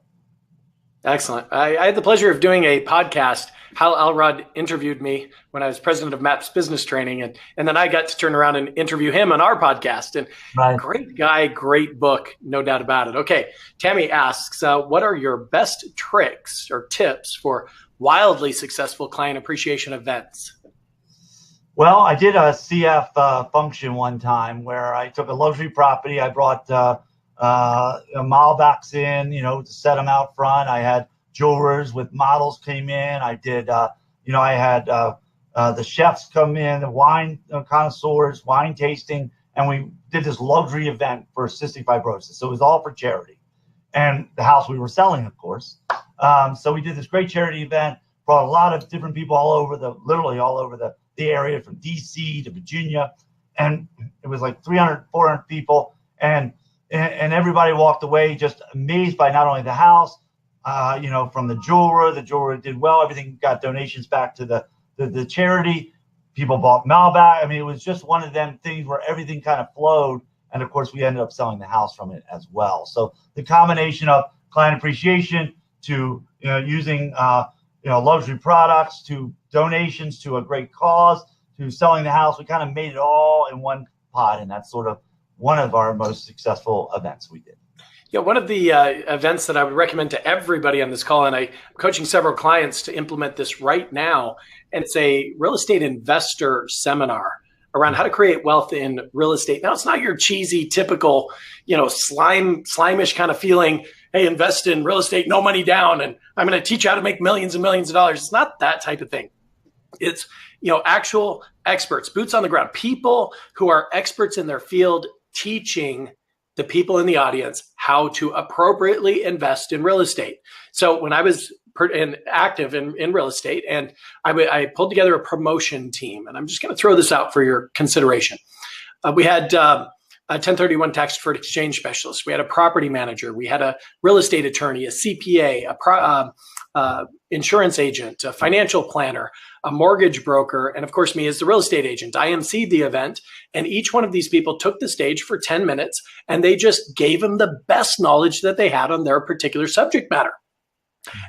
Excellent. I had the pleasure of doing a podcast. Hal Elrod interviewed me when I was president of MAPS Business Training. And then I got to turn around and interview him on our podcast. And right. Great guy, great book, no doubt about it. Okay. Tammy asks, what are your best tricks or tips for wildly successful client appreciation events? Well, I did a CF function one time where I took a luxury property. I brought Malbecs in, to set them out front. I had jewelers with models came in. I did, I had the chefs come in, the wine connoisseurs, wine tasting, and we did this luxury event for cystic fibrosis. So it was all for charity. And the house we were selling, of course. So we did this great charity event, brought a lot of different people literally all over the area, from DC to Virginia. And it was like 300, 400 people. And everybody walked away just amazed by not only the house, from the jeweler did well. Everything got donations back to the charity. People bought Malbec. I mean, it was just one of them things where everything kind of flowed. And of course, we ended up selling the house from it as well. So the combination of client appreciation to using luxury products to donations to a great cause to selling the house, we kind of made it all in one pot, and that's sort of one of our most successful events we did. Yeah, one of the events that I would recommend to everybody on this call, and I'm coaching several clients to implement this right now, and it's a real estate investor seminar around how to create wealth in real estate. Now, it's not your cheesy, typical, slimish kind of feeling, hey, invest in real estate, no money down, and I'm going to teach you how to make millions and millions of dollars. It's not that type of thing. It's, actual experts, boots on the ground, people who are experts in their field teaching the people in the audience how to appropriately invest in real estate. So when I was active in real estate, and I pulled together a promotion team, and I'm just going to throw this out for your consideration. We had a 1031 tax deferred exchange specialist. We had a property manager. We had a real estate attorney, a CPA, a insurance agent, a financial planner, a mortgage broker, and of course me as the real estate agent. I emceed the event, and each one of these people took the stage for 10 minutes, and they just gave them the best knowledge that they had on their particular subject matter.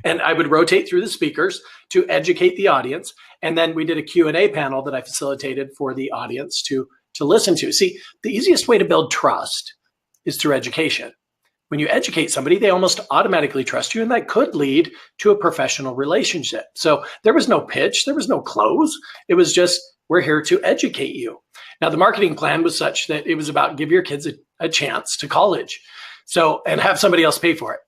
And I would rotate through the speakers to educate the audience, and then we did a Q&A panel that I facilitated for the audience to listen to. See, the easiest way to build trust is through education. When you educate somebody, they almost automatically trust you, and that could lead to a professional relationship. So there was no pitch, there was no close. It was just, we're here to educate you. Now, the marketing plan was such that it was about give your kids a chance to college. So, and have somebody else pay for it.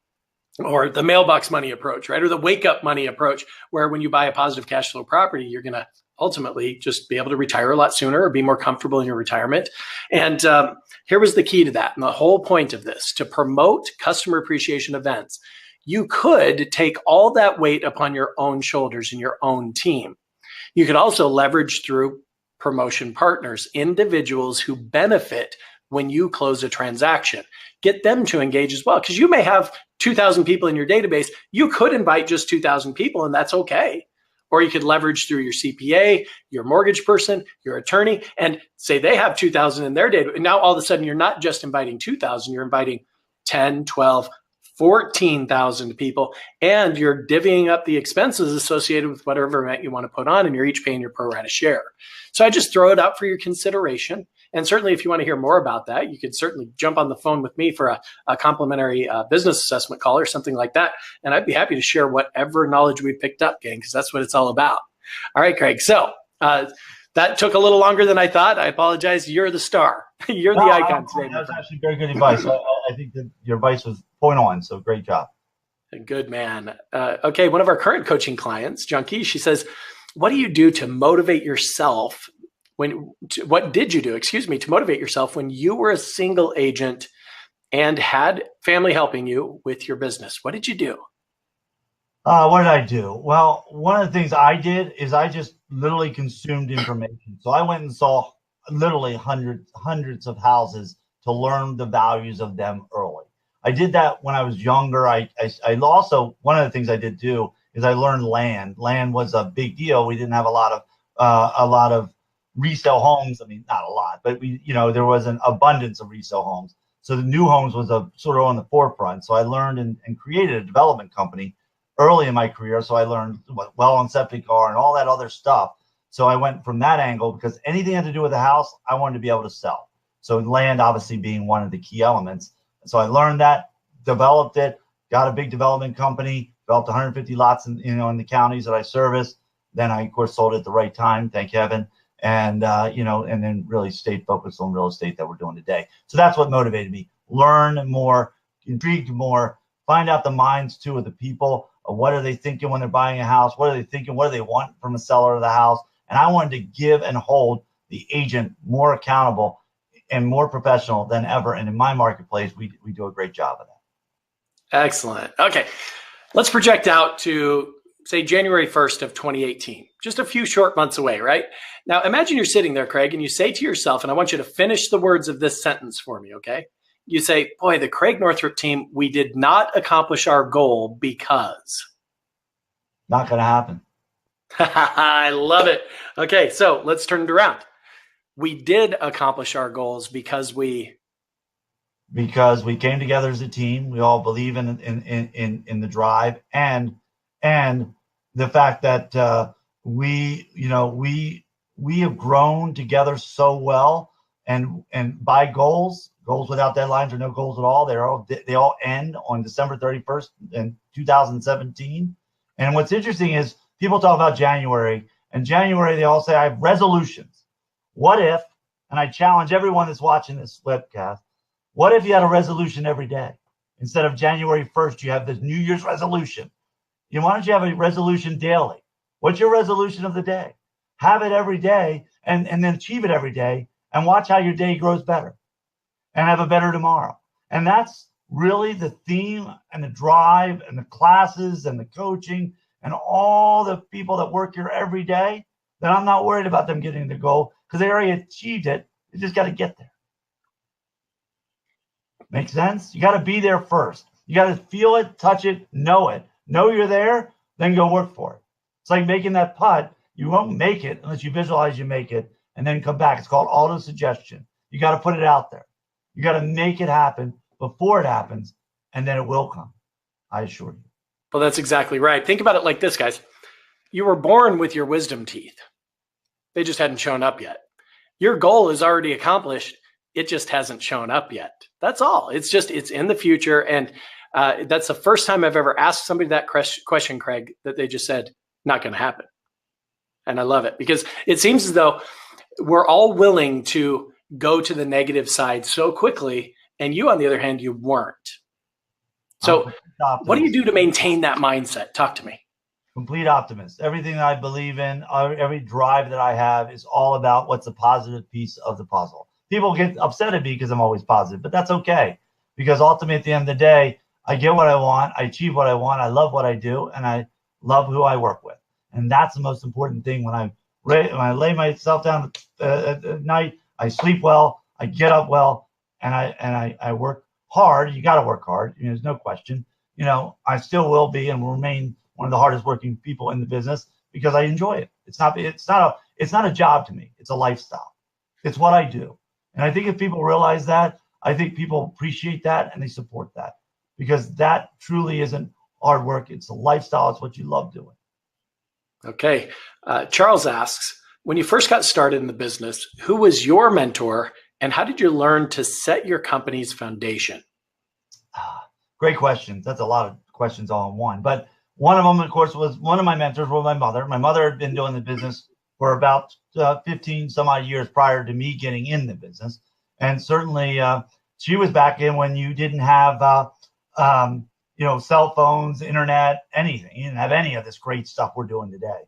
Or the mailbox money approach, right? Or the wake up money approach, where when you buy a positive cash flow property, you're going to ultimately just be able to retire a lot sooner or be more comfortable in your retirement. And here was the key to that. And the whole point of this, to promote customer appreciation events, you could take all that weight upon your own shoulders and your own team. You could also leverage through promotion partners, individuals who benefit when you close a transaction. Get them to engage as well, because you may have 2,000 people in your database. You could invite just 2,000 people, and that's okay. Or you could leverage through your CPA, your mortgage person, your attorney, and say they have 2,000 in their data. And now all of a sudden, you're not just inviting 2,000, you're inviting 10, 12, 14,000 people, and you're divvying up the expenses associated with whatever event you want to put on, and you're each paying your pro rata share. So I just throw it out for your consideration. And certainly if you want to hear more about that, you could certainly jump on the phone with me for a complimentary business assessment call or something like that. And I'd be happy to share whatever knowledge we picked up, gang, because that's what it's all about. All right, Creig. So that took a little longer than I thought. I apologize. You're the star. You're the icon today. That was actually very good advice. I think that your advice was point on. So great job. Good man. Okay. One of our current coaching clients, Junkie, she says, what do you do to motivate yourself what did you do, to motivate yourself when you were a single agent and had family helping you with your business? What did you do? What did I do? Well, one of the things I did is I just literally consumed information. So I went and saw literally hundreds of houses to learn the values of them early. I did that when I was younger. I also, one of the things I did do is I learned land. Land was a big deal. We didn't have a lot of resale homes. I mean, not a lot, but there was an abundance of resale homes. So the new homes was sort of on the forefront. So I learned and created a development company early in my career. So I learned well on septic car and all that other stuff. So I went from that angle because anything had to do with the house, I wanted to be able to sell. So land obviously being one of the key elements. So I learned that, developed it, got a big development company, developed 150 lots in the counties that I service. Then I, of course, sold it at the right time, thank heaven. And, and then really stayed focused on real estate that we're doing today. So that's what motivated me. Learn more, intrigued more, find out the minds too of the people. What are they thinking when they're buying a house? What are they thinking? What do they want from a seller of the house? And I wanted to give and hold the agent more accountable and more professional than ever. And in my marketplace, we do a great job of that. Excellent. Okay. Let's project out to, say, January 1st of 2018, just a few short months away, right? Now, imagine you're sitting there, Creig, and you say to yourself, and I want you to finish the words of this sentence for me, okay? You say, boy, the Creig Northop team, we did not accomplish our goal because. Not going to happen. I love it. Okay, so let's turn it around. We did accomplish our goals because we came together as a team. We all believe in the drive and the fact that we have grown together so well and by goals without deadlines are no goals at all. They all end on December 31st in 2017. And what's interesting is people talk about January, and January they all say I have resolutions. What if, and I challenge everyone that's watching this webcast, what if you had a resolution every day? Instead of January 1st, you have this New Year's resolution. Why don't you have a resolution daily? What's your resolution of the day? Have it every day and then achieve it every day and watch how your day grows better and have a better tomorrow. And that's really the theme and the drive and the classes and the coaching and all the people that work here every day. Then I'm not worried about them getting the goal because they already achieved it. They just got to get there. Make sense? You got to be there first. You got to feel it, touch it, know it. Know you're there, then go work for it. It's like making that putt. You won't make it unless you visualize you make it and then come back. It's called auto-suggestion. You got to put it out there. You got to make it happen before it happens, and then it will come. I assure you. Well, that's exactly right. Think about it like this, guys. You were born with your wisdom teeth. They just hadn't shown up yet. Your goal is already accomplished. It just hasn't shown up yet. That's all. It's in the future. And that's the first time I've ever asked somebody that question, Creig, that they just said, not going to happen. And I love it because it seems as though we're all willing to go to the negative side so quickly. And you, on the other hand, you weren't. So what do you do to maintain that mindset? Talk to me. Complete optimist. Everything that I believe in, every drive that I have is all about what's the positive piece of the puzzle. People get upset at me because I'm always positive, but that's okay. Because ultimately, at the end of the day, I get what I want, I achieve what I want, I love what I do, and I love who I work with. And that's the most important thing. When I lay myself down at night, I sleep well, I get up well, and I work hard. You got to work hard. There's no question. I still will be and will remain one of the hardest working people in the business because I enjoy it. It's not a job to me. It's a lifestyle. It's what I do. And I think if people realize that, I think people appreciate that and they support that because that truly isn't hard work. It's a lifestyle. It's what you love doing. Okay. Charles asks, When you first got started in the business, who was your mentor and how did you learn to set your company's foundation? Great questions. That's a lot of questions all in one. But one of them, of course, was one of my mentors was my mother. My mother had been doing the business for about 15 some odd years prior to me getting in the business. And certainly she was back in when you didn't have, cell phones, internet, anything. You didn't have any of this great stuff we're doing today.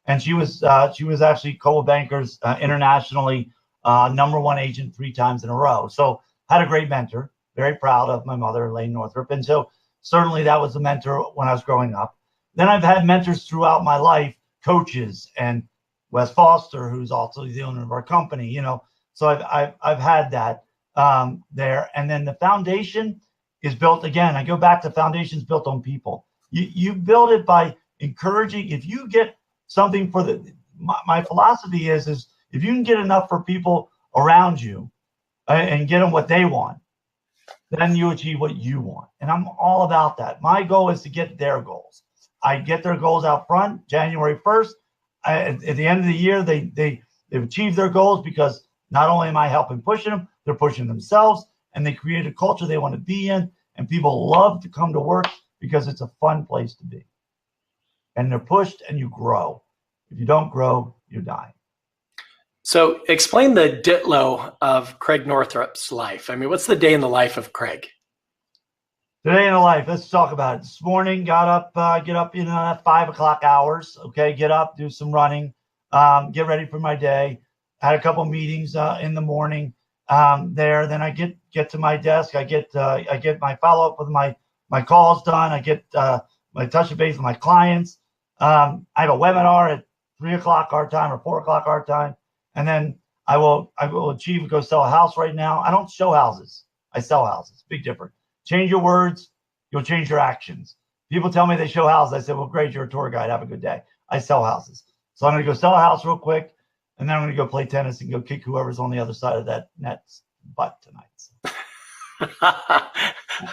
And she was actually Coldwell Banker's internationally #1 agent 3 times in a row. So had a great mentor. Very proud of my mother, Elaine Northop. And so certainly that was a mentor when I was growing up. Then I've had mentors throughout my life, coaches, and Wes Foster, who's also the owner of our company, so I've had that there. And then the foundation is built, again, I go back to foundations built on people. You build it by encouraging. If you get something my philosophy is if you can get enough for people around you and get them what they want, then you achieve what you want. And I'm all about that. My goal is to get their goals. I get their goals out front, January 1st. At the end of the year, they've achieved their goals because not only am I helping pushing them, they're pushing themselves, and they create a culture they want to be in. And people love to come to work because it's a fun place to be. And they're pushed and you grow. If you don't grow, you die. So explain the Ditlow of Creig Northrop's life. I mean, what's the day in the life of Creig? The day in the life, let's talk about it. This morning, get up, 5 o'clock hours. Okay, get up, do some running, get ready for my day. Had a couple meetings in the morning there. Then I get to my desk. I get my follow up with my calls done. I get my touch base with my clients. I have a webinar at 3 o'clock our time or 4 o'clock our time. And then I will go sell a house right now. I don't show houses. I sell houses. Big difference. Change your words. You'll change your actions. People tell me they show houses. I said, well, great. You're a tour guide. Have a good day. I sell houses. So I'm going to go sell a house real quick. And then I'm going to go play tennis and go kick whoever's on the other side of that net's butt tonight.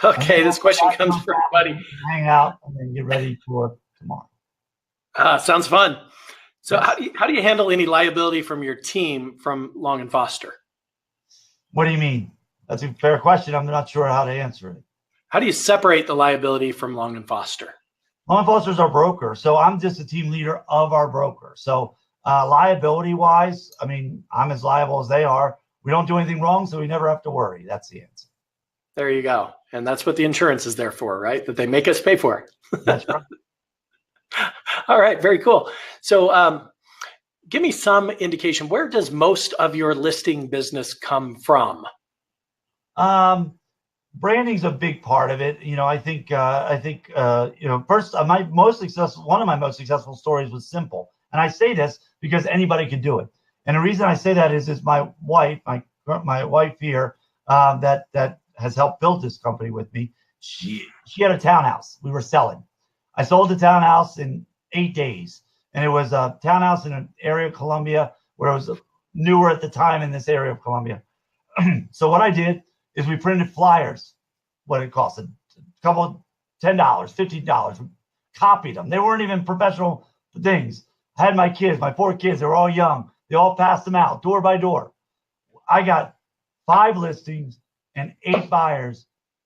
Okay. This question comes from everybody. Hang out and then get ready for tomorrow. Sounds fun. So how do you handle any liability from your team from Long and Foster? What do you mean? That's a fair question. I'm not sure how to answer it. How do you separate the liability from Long and Foster? Long and Foster is our broker. So I'm just a team leader of our broker. So liability wise, I mean, I'm as liable as they are. We don't do anything wrong, so we never have to worry. That's the answer. There you go. And that's what the insurance is there for, right? That they make us pay for. That's right. All right, very cool. So give me some indication. Where does most of your listing business come from? Branding's a big part of it. I think first one of my most successful stories was simple. And I say this because anybody can do it. And the reason I say that is my wife, my wife here, that has helped build this company with me. She had a townhouse we were selling. I sold the townhouse in 8 days. And it was a townhouse in an area of Columbia where it was newer at the time in this area of Columbia. So what I did is we printed flyers, what it cost, a couple, $10, $15, copied them. They weren't even professional things. I had my kids, my 4 kids, they were all young. They all passed them out door by door. I got 5 listings and 8 buyers.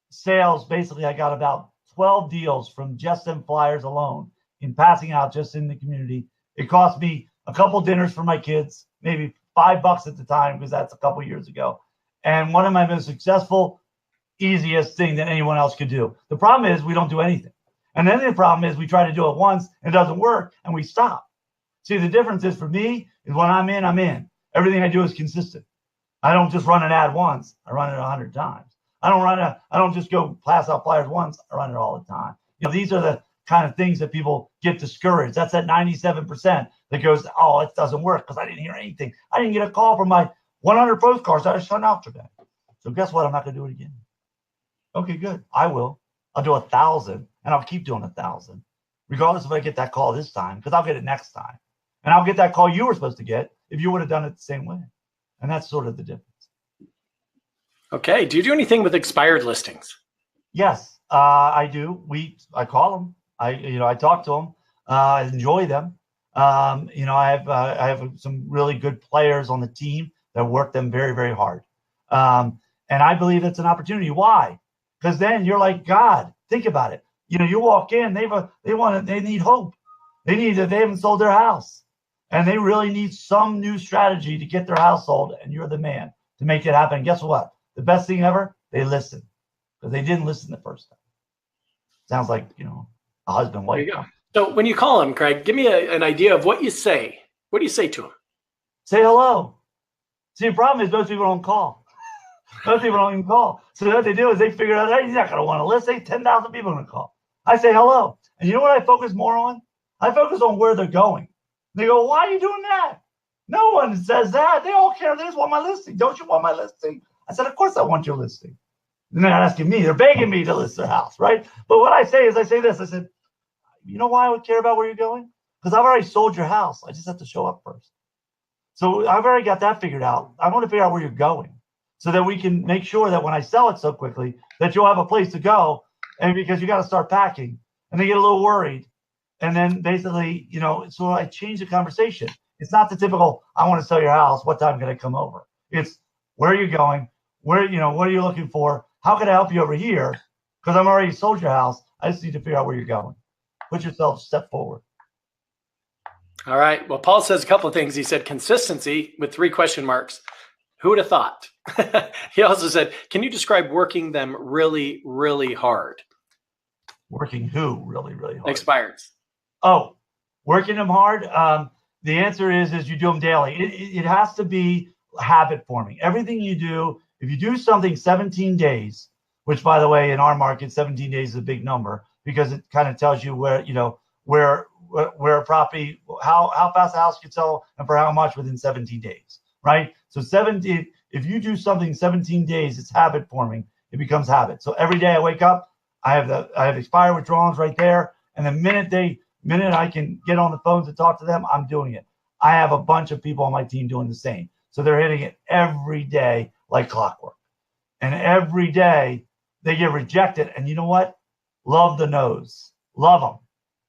Sales, basically, I got about 12 deals from just them flyers alone in passing out just in the community. It cost me a couple dinners for my kids, maybe $5 at the time, because that's a couple years ago. And one of my most successful, easiest thing that anyone else could do. The problem is we don't do anything. And then the problem is we try to do it once and it doesn't work and we stop. See, the difference is for me is when I'm in, I'm in. Everything I do is consistent. I don't just run an ad once. I run it 100 times. I don't just go pass out flyers once. I run it all the time. These are the kind of things that people get discouraged. That's that 97% that goes, oh, it doesn't work because I didn't hear anything. I didn't get a call from my 100 postcards that I sent out today. So guess what? I'm not going to do it again. Okay, good. I will. I'll do 1,000 and I'll keep doing 1,000, regardless if I get that call this time, because I'll get it next time. And I'll get that call you were supposed to get if you would have done it the same way. And that's sort of the difference. Okay. Do you do anything with expired listings? Yes, I do. I call them. I talk to them. I enjoy them. I have some really good players on the team that work them very, very hard. And I believe it's an opportunity. Why? Because then you're like, God, think about it. You walk in, they need hope. They haven't sold their house, and they really need some new strategy to get their house sold. And you're the man to make it happen. And guess what? The best thing ever, they listen, because they didn't listen the first time. Sounds like, a husband-wife. There you go. So when you call him, Creig, give me an idea of what you say. What do you say to him? Say hello. See, the problem is most people don't call. Most people don't even call. So what they do is they figure out, hey, he's not going to want to listen. 10,000 people are going to call. I say hello. And you know what I focus more on? I focus on where they're going. They go, why are you doing that? No one says that. They all care. They just want my listing. Don't you want my listing? I said, of course I want your listing. And they're not asking me. They're begging me to list their house, right? But what I say is I say this. I said, you know why I would care about where you're going? Because I've already sold your house. I just have to show up first. So I've already got that figured out. I want to figure out where you're going so that we can make sure that when I sell it so quickly that you'll have a place to go. And because you got to start packing, and they get a little worried. And then basically, so I change the conversation. It's not the typical, I want to sell your house. What time can I come over? It's, where are you going? What are you looking for? How can I help you over here? Because I'm already sold your house. I just need to figure out where you're going. Put yourself a step forward. All right. Well, Paul says a couple of things. He said consistency with 3 question marks. Who would have thought? He also said, can you describe working them really, really hard? Working who really, really hard? Expireds. Oh, working them hard. The answer is you do them daily. It has to be habit forming. Everything you do, if you do something 17 days, which by the way, in our market, 17 days is a big number because it kind of tells you where a property, how fast a house can sell and for how much within 17 days, right? So if you do something 17 days, it's habit forming. It becomes habit. So every day I wake up, I have expired withdrawals right there. And the minute I can get on the phone to talk to them, I'm doing it. I have a bunch of people on my team doing the same. So they're hitting it every day like clockwork. And every day they get rejected. And you know what? Love the no's. Love them.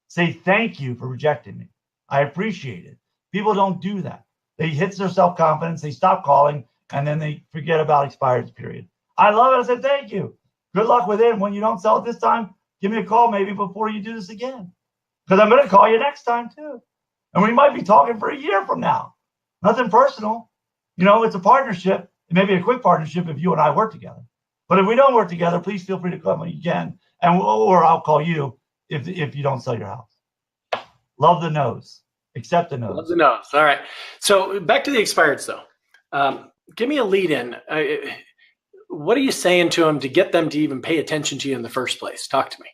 Say thank you for rejecting me. I appreciate it. People don't do that. They hit their self-confidence. They stop calling. And then they forget about expired period. I love it. I said, thank you. Good luck with it. When you don't sell it this time, give me a call maybe before you do this again. Because I'm going to call you next time too. And we might be talking for a year from now. Nothing personal. It's a partnership. It may be a quick partnership if you and I work together. But if we don't work together, please feel free to call me again. Or I'll call you if you don't sell your house. Love the no's. Accept the no's. Love the no's. All right. So back to the expireds though. Give me a lead in. What are you saying to them to get them to even pay attention to you in the first place? Talk to me.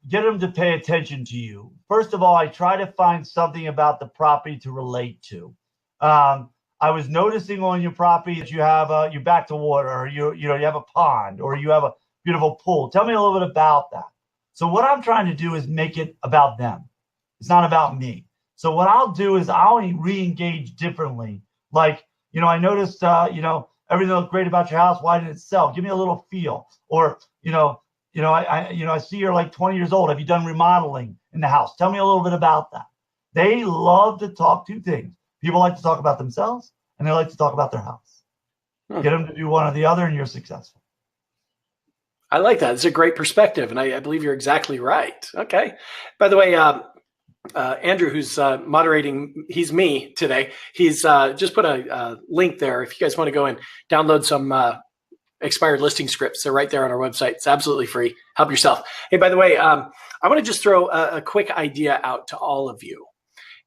Get them to pay attention to you. First of all, I try to find something about the property to relate to. I was noticing on your property that you have you back to water, or you have a pond, or you have a beautiful pool. Tell me a little bit about that. So what I'm trying to do is make it about them. It's not about me. So what I'll do is I'll re-engage differently. Like, I noticed, everything looked great about your house. Why did it sell? Give me a little feel. Or, I see you're like 20 years old. Have you done remodeling in the house? Tell me a little bit about that. They love to talk 2 things. People like to talk about themselves, and they like to talk about their house. Get them to do one or the other, and you're successful. I like that. It's a great perspective, and I believe you're exactly right. Okay. By the way, Andrew, who's moderating, he's me today. He's just put a link there. If you guys want to go and download some expired listing scripts, they're right there on our website. It's absolutely free. Help yourself. Hey, by the way, I want to just throw a quick idea out to all of you.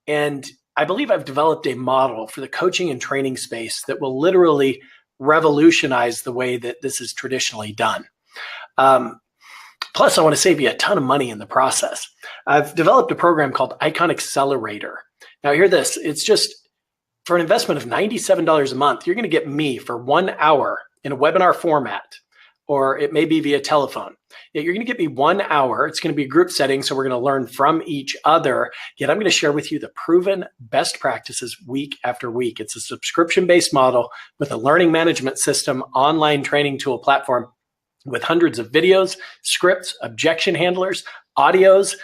And I believe I've developed a model for the coaching and training space that will literally revolutionize the way that this is traditionally done. Plus, I want to save you a ton of money in the process. I've developed a program called Icon Accelerator. Now, hear this. It's just for an investment of $97 a month, you're going to get me for 1 hour in a webinar format, or it may be via telephone. You're going to get me 1 hour. It's going to be a group setting, so we're going to learn from each other. Yet I'm going to share with you the proven best practices week after week. It's a subscription-based model with a learning management system, online training tool platform with hundreds of videos, scripts, objection handlers, audios,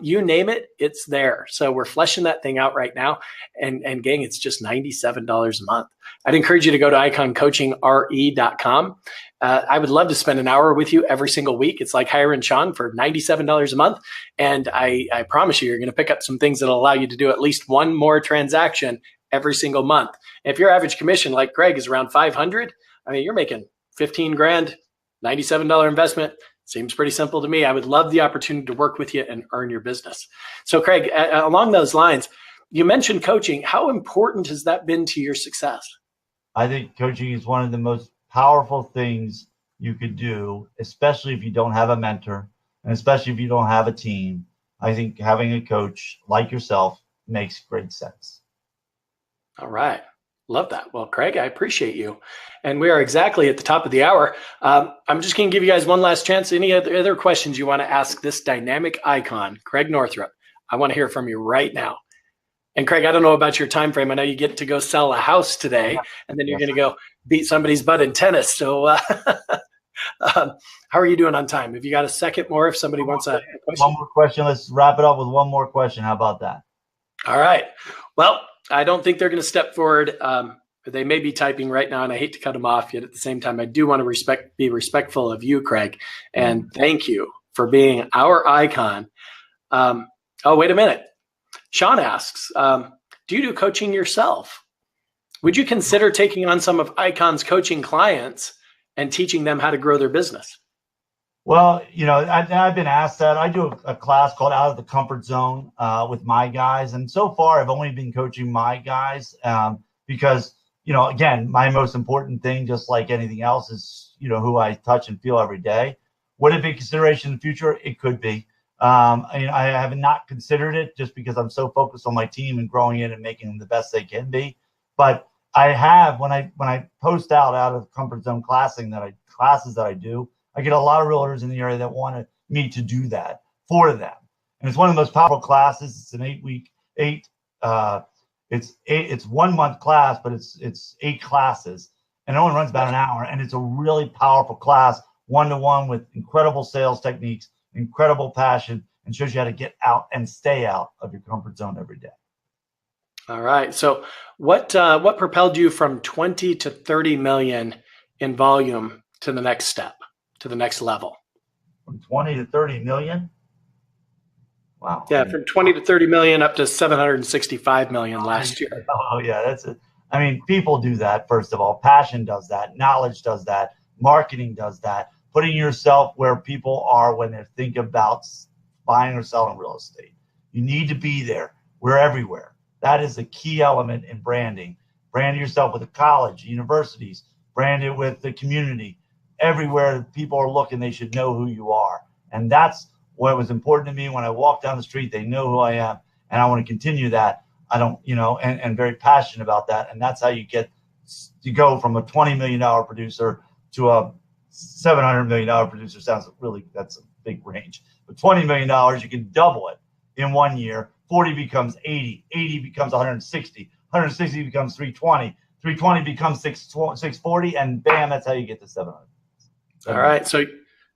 You name it, it's there. So we're fleshing that thing out right now. And gang, it's just $97 a month. I'd encourage you to go to iconcoachinre.com. I would love to spend an hour with you every single week. It's like hiring Sean for $97 a month. And I promise you're going to pick up some things that'll allow you to do at least one more transaction every single month. And if your average commission, like Creig, is around 500, I mean, you're making 15 grand, $97 investment. Seems pretty simple to me. I would love the opportunity to work with you and earn your business. So Creig, along those lines, you mentioned coaching. How important has that been to your success? I think coaching is one of the most powerful things you could do, especially if you don't have a mentor and especially if you don't have a team. I think having a coach like yourself makes great sense. All right. Love that. Well, Creig, I appreciate you. And we are exactly at the top of the hour. I'm just going to give you guys one last chance. Any other questions you want to ask this dynamic icon, Creig Northop? I want to hear from you right now. And Creig, I don't know about your time frame. I know you get to go sell a house today, and then you're going to go beat somebody's butt in tennis. So how are you doing on time? Have you got a second more if somebody wants a question? One more question. Let's wrap it up with one more question. How about that? All right. Well, I don't think they're going to step forward. They may be typing right now, and I hate to cut them off. Yet at the same time, I do want to be respectful of you, Creig, and thank you for being our icon. Oh, wait a minute. Sean asks, do you do coaching yourself? Would you consider taking on some of Icon's coaching clients and teaching them how to grow their business? Well, I've been asked that. I do a class called Out of the Comfort Zone with my guys. And so far, I've only been coaching my guys because, again, my most important thing, just like anything else, is, who I touch and feel every day. Would it be consideration in the future? It could be. I have not considered it just because I'm so focused on my team and growing it and making them the best they can be. But I have, when I post out of the comfort zone classes that I do, I get a lot of realtors in the area that want me to do that for them. And it's one of the most powerful classes. It's an it's 1 month class, but it's 8 classes, and it only runs about an hour. And it's a really powerful class, 1-to-1 with incredible sales techniques, incredible passion, and shows you how to get out and stay out of your comfort zone every day. All right. So what propelled you from 20 to 30 million in volume to the next step, to the next level? From 20 to 30 million? Wow. Yeah, from 20 to 30 million up to 765 million last year. Oh, yeah, that's it. I mean, people do that, first of all. Passion does that. Knowledge does that. Marketing does that. Putting yourself where people are when they think about buying or selling real estate. You need to be there. We're everywhere. That is a key element in branding. Brand yourself with the college, universities. Brand it with the community. Everywhere people are looking, they should know who you are. And that's what was important to me. When I walk down the street, they know who I am. And I want to continue that. I don't, and very passionate about that. And that's how you go from a $20 million producer to a $700 million producer. That's a big range. But $20 million, you can double it in 1 year. 40 becomes 80, 80 becomes 160, 160 becomes 320, 320 becomes 640, and bam, that's how you get to 700. All right. So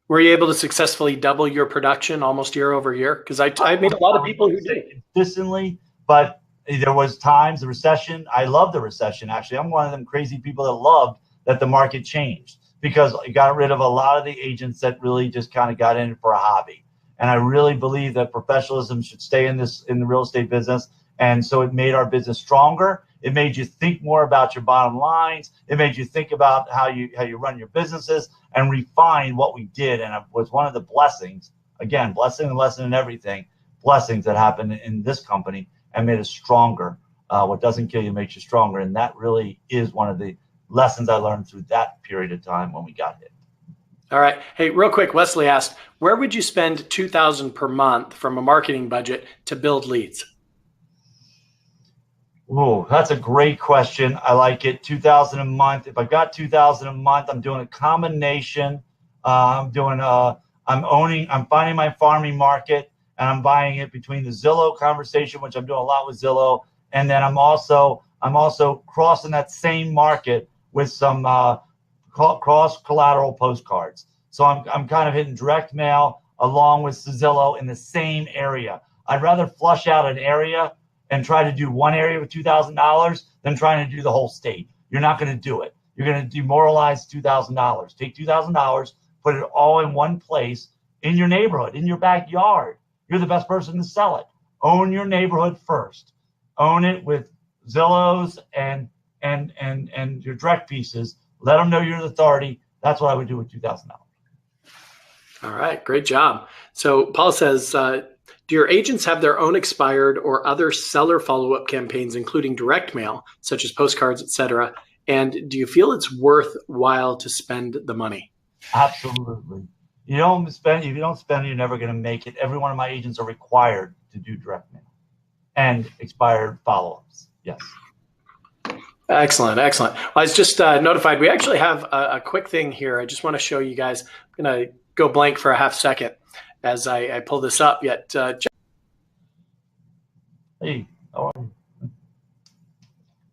were you able to successfully double your production almost year over year? Because I meet a lot of people who did consistently, but there was times, the recession. I love the recession, actually. I'm one of them crazy people that loved that the market changed, because it got rid of a lot of the agents that really just kind of got in it for a hobby. And I really believe that professionalism should stay in the real estate business. And so it made our business stronger. It made you think more about your bottom lines. It made you think about how you run your businesses and refine what we did. And it was one of the blessings, again, blessing and lesson in everything, blessings that happened in this company and made us stronger. What doesn't kill you makes you stronger. And that really is one of the lessons I learned through that period of time when we got hit. All right. Hey, real quick, Wesley asked, where would you spend $2,000 per month from a marketing budget to build leads? Oh, that's a great question. I like it. $2,000 a month. If I got $2,000 a month, I'm doing a combination. I'm finding my farming market, and I'm buying it between the Zillow conversation, which I'm doing a lot with Zillow, and then I'm also crossing that same market with some cross collateral postcards. So I'm kind of hitting direct mail along with Zillow in the same area. I'd rather flush out an area and try to do one area with $2,000 than trying to do the whole state. You're not going to do it. You're going to demoralize $2,000. Take $2,000, put it all in one place in your neighborhood, in your backyard. You're the best person to sell it. Own your neighborhood first. Own it with Zillows and your direct pieces. Let them know you're the authority. That's what I would do with $2,000. All right, great job. So Paul says, do your agents have their own expired or other seller follow-up campaigns, including direct mail, such as postcards, et cetera? And do you feel it's worthwhile to spend the money? Absolutely. If you don't spend, you're never going to make it. Every one of my agents are required to do direct mail and expired follow-ups. Yes. Excellent, excellent. Well, I was just notified. We actually have a quick thing here. I just want to show you guys. I'm going to go blank for a half second as I pull this up. Yet, hey, how are you?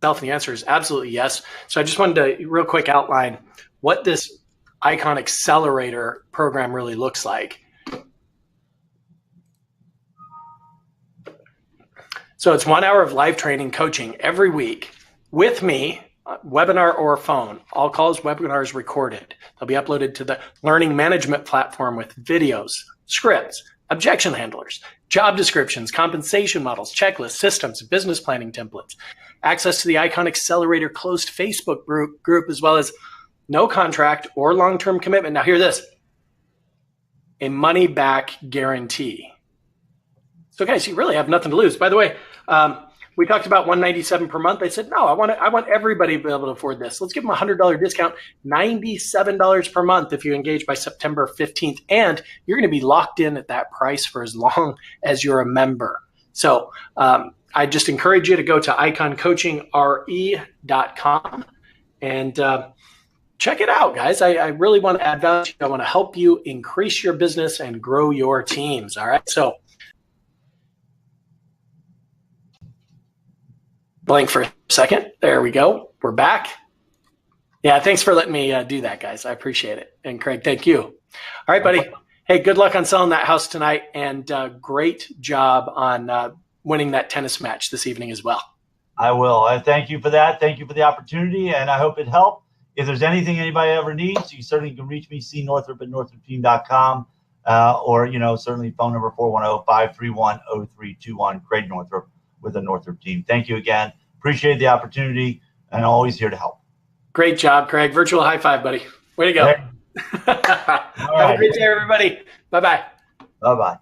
And the answer is absolutely yes. So I just wanted to real quick outline what this Icon Accelerator program really looks like. So it's 1 hour of live training coaching every week with me, webinar or phone. All calls, webinars recorded. They'll be uploaded to the learning management platform with videos, scripts, objection handlers, job descriptions, compensation models, checklists, systems, business planning templates, access to the Icon Accelerator closed Facebook group, as well as no contract or long-term commitment. Now hear this, a money-back guarantee. So guys, you really have nothing to lose. By the way, we talked about $197 per month. I said, no, I want everybody to be able to afford this. Let's give them a $100 discount, $97 per month if you engage by September 15th. And you're going to be locked in at that price for as long as you're a member. So I just encourage you to go to iconcoachingre.com and check it out, guys. I really want to add value. I want to help you increase your business and grow your teams. All right. So blank for a second. There we go. We're back. Yeah, thanks for letting me do that, guys. I appreciate it. And Craig, thank you. All right, buddy. Hey, good luck on selling that house tonight, and great job on winning that tennis match this evening as well. I will. I thank you for that. Thank you for the opportunity, and I hope it helped. If there's anything anybody ever needs, you certainly can reach me, cnorthop@northropteam.com, or, certainly phone number 410-531-0321, Creig Northop with the Northop team. Thank you again. Appreciate the opportunity, and always here to help. Great job, Craig. Virtual high five, buddy. Way to go. Hey. Have a great day, everybody. Bye-bye. Bye-bye.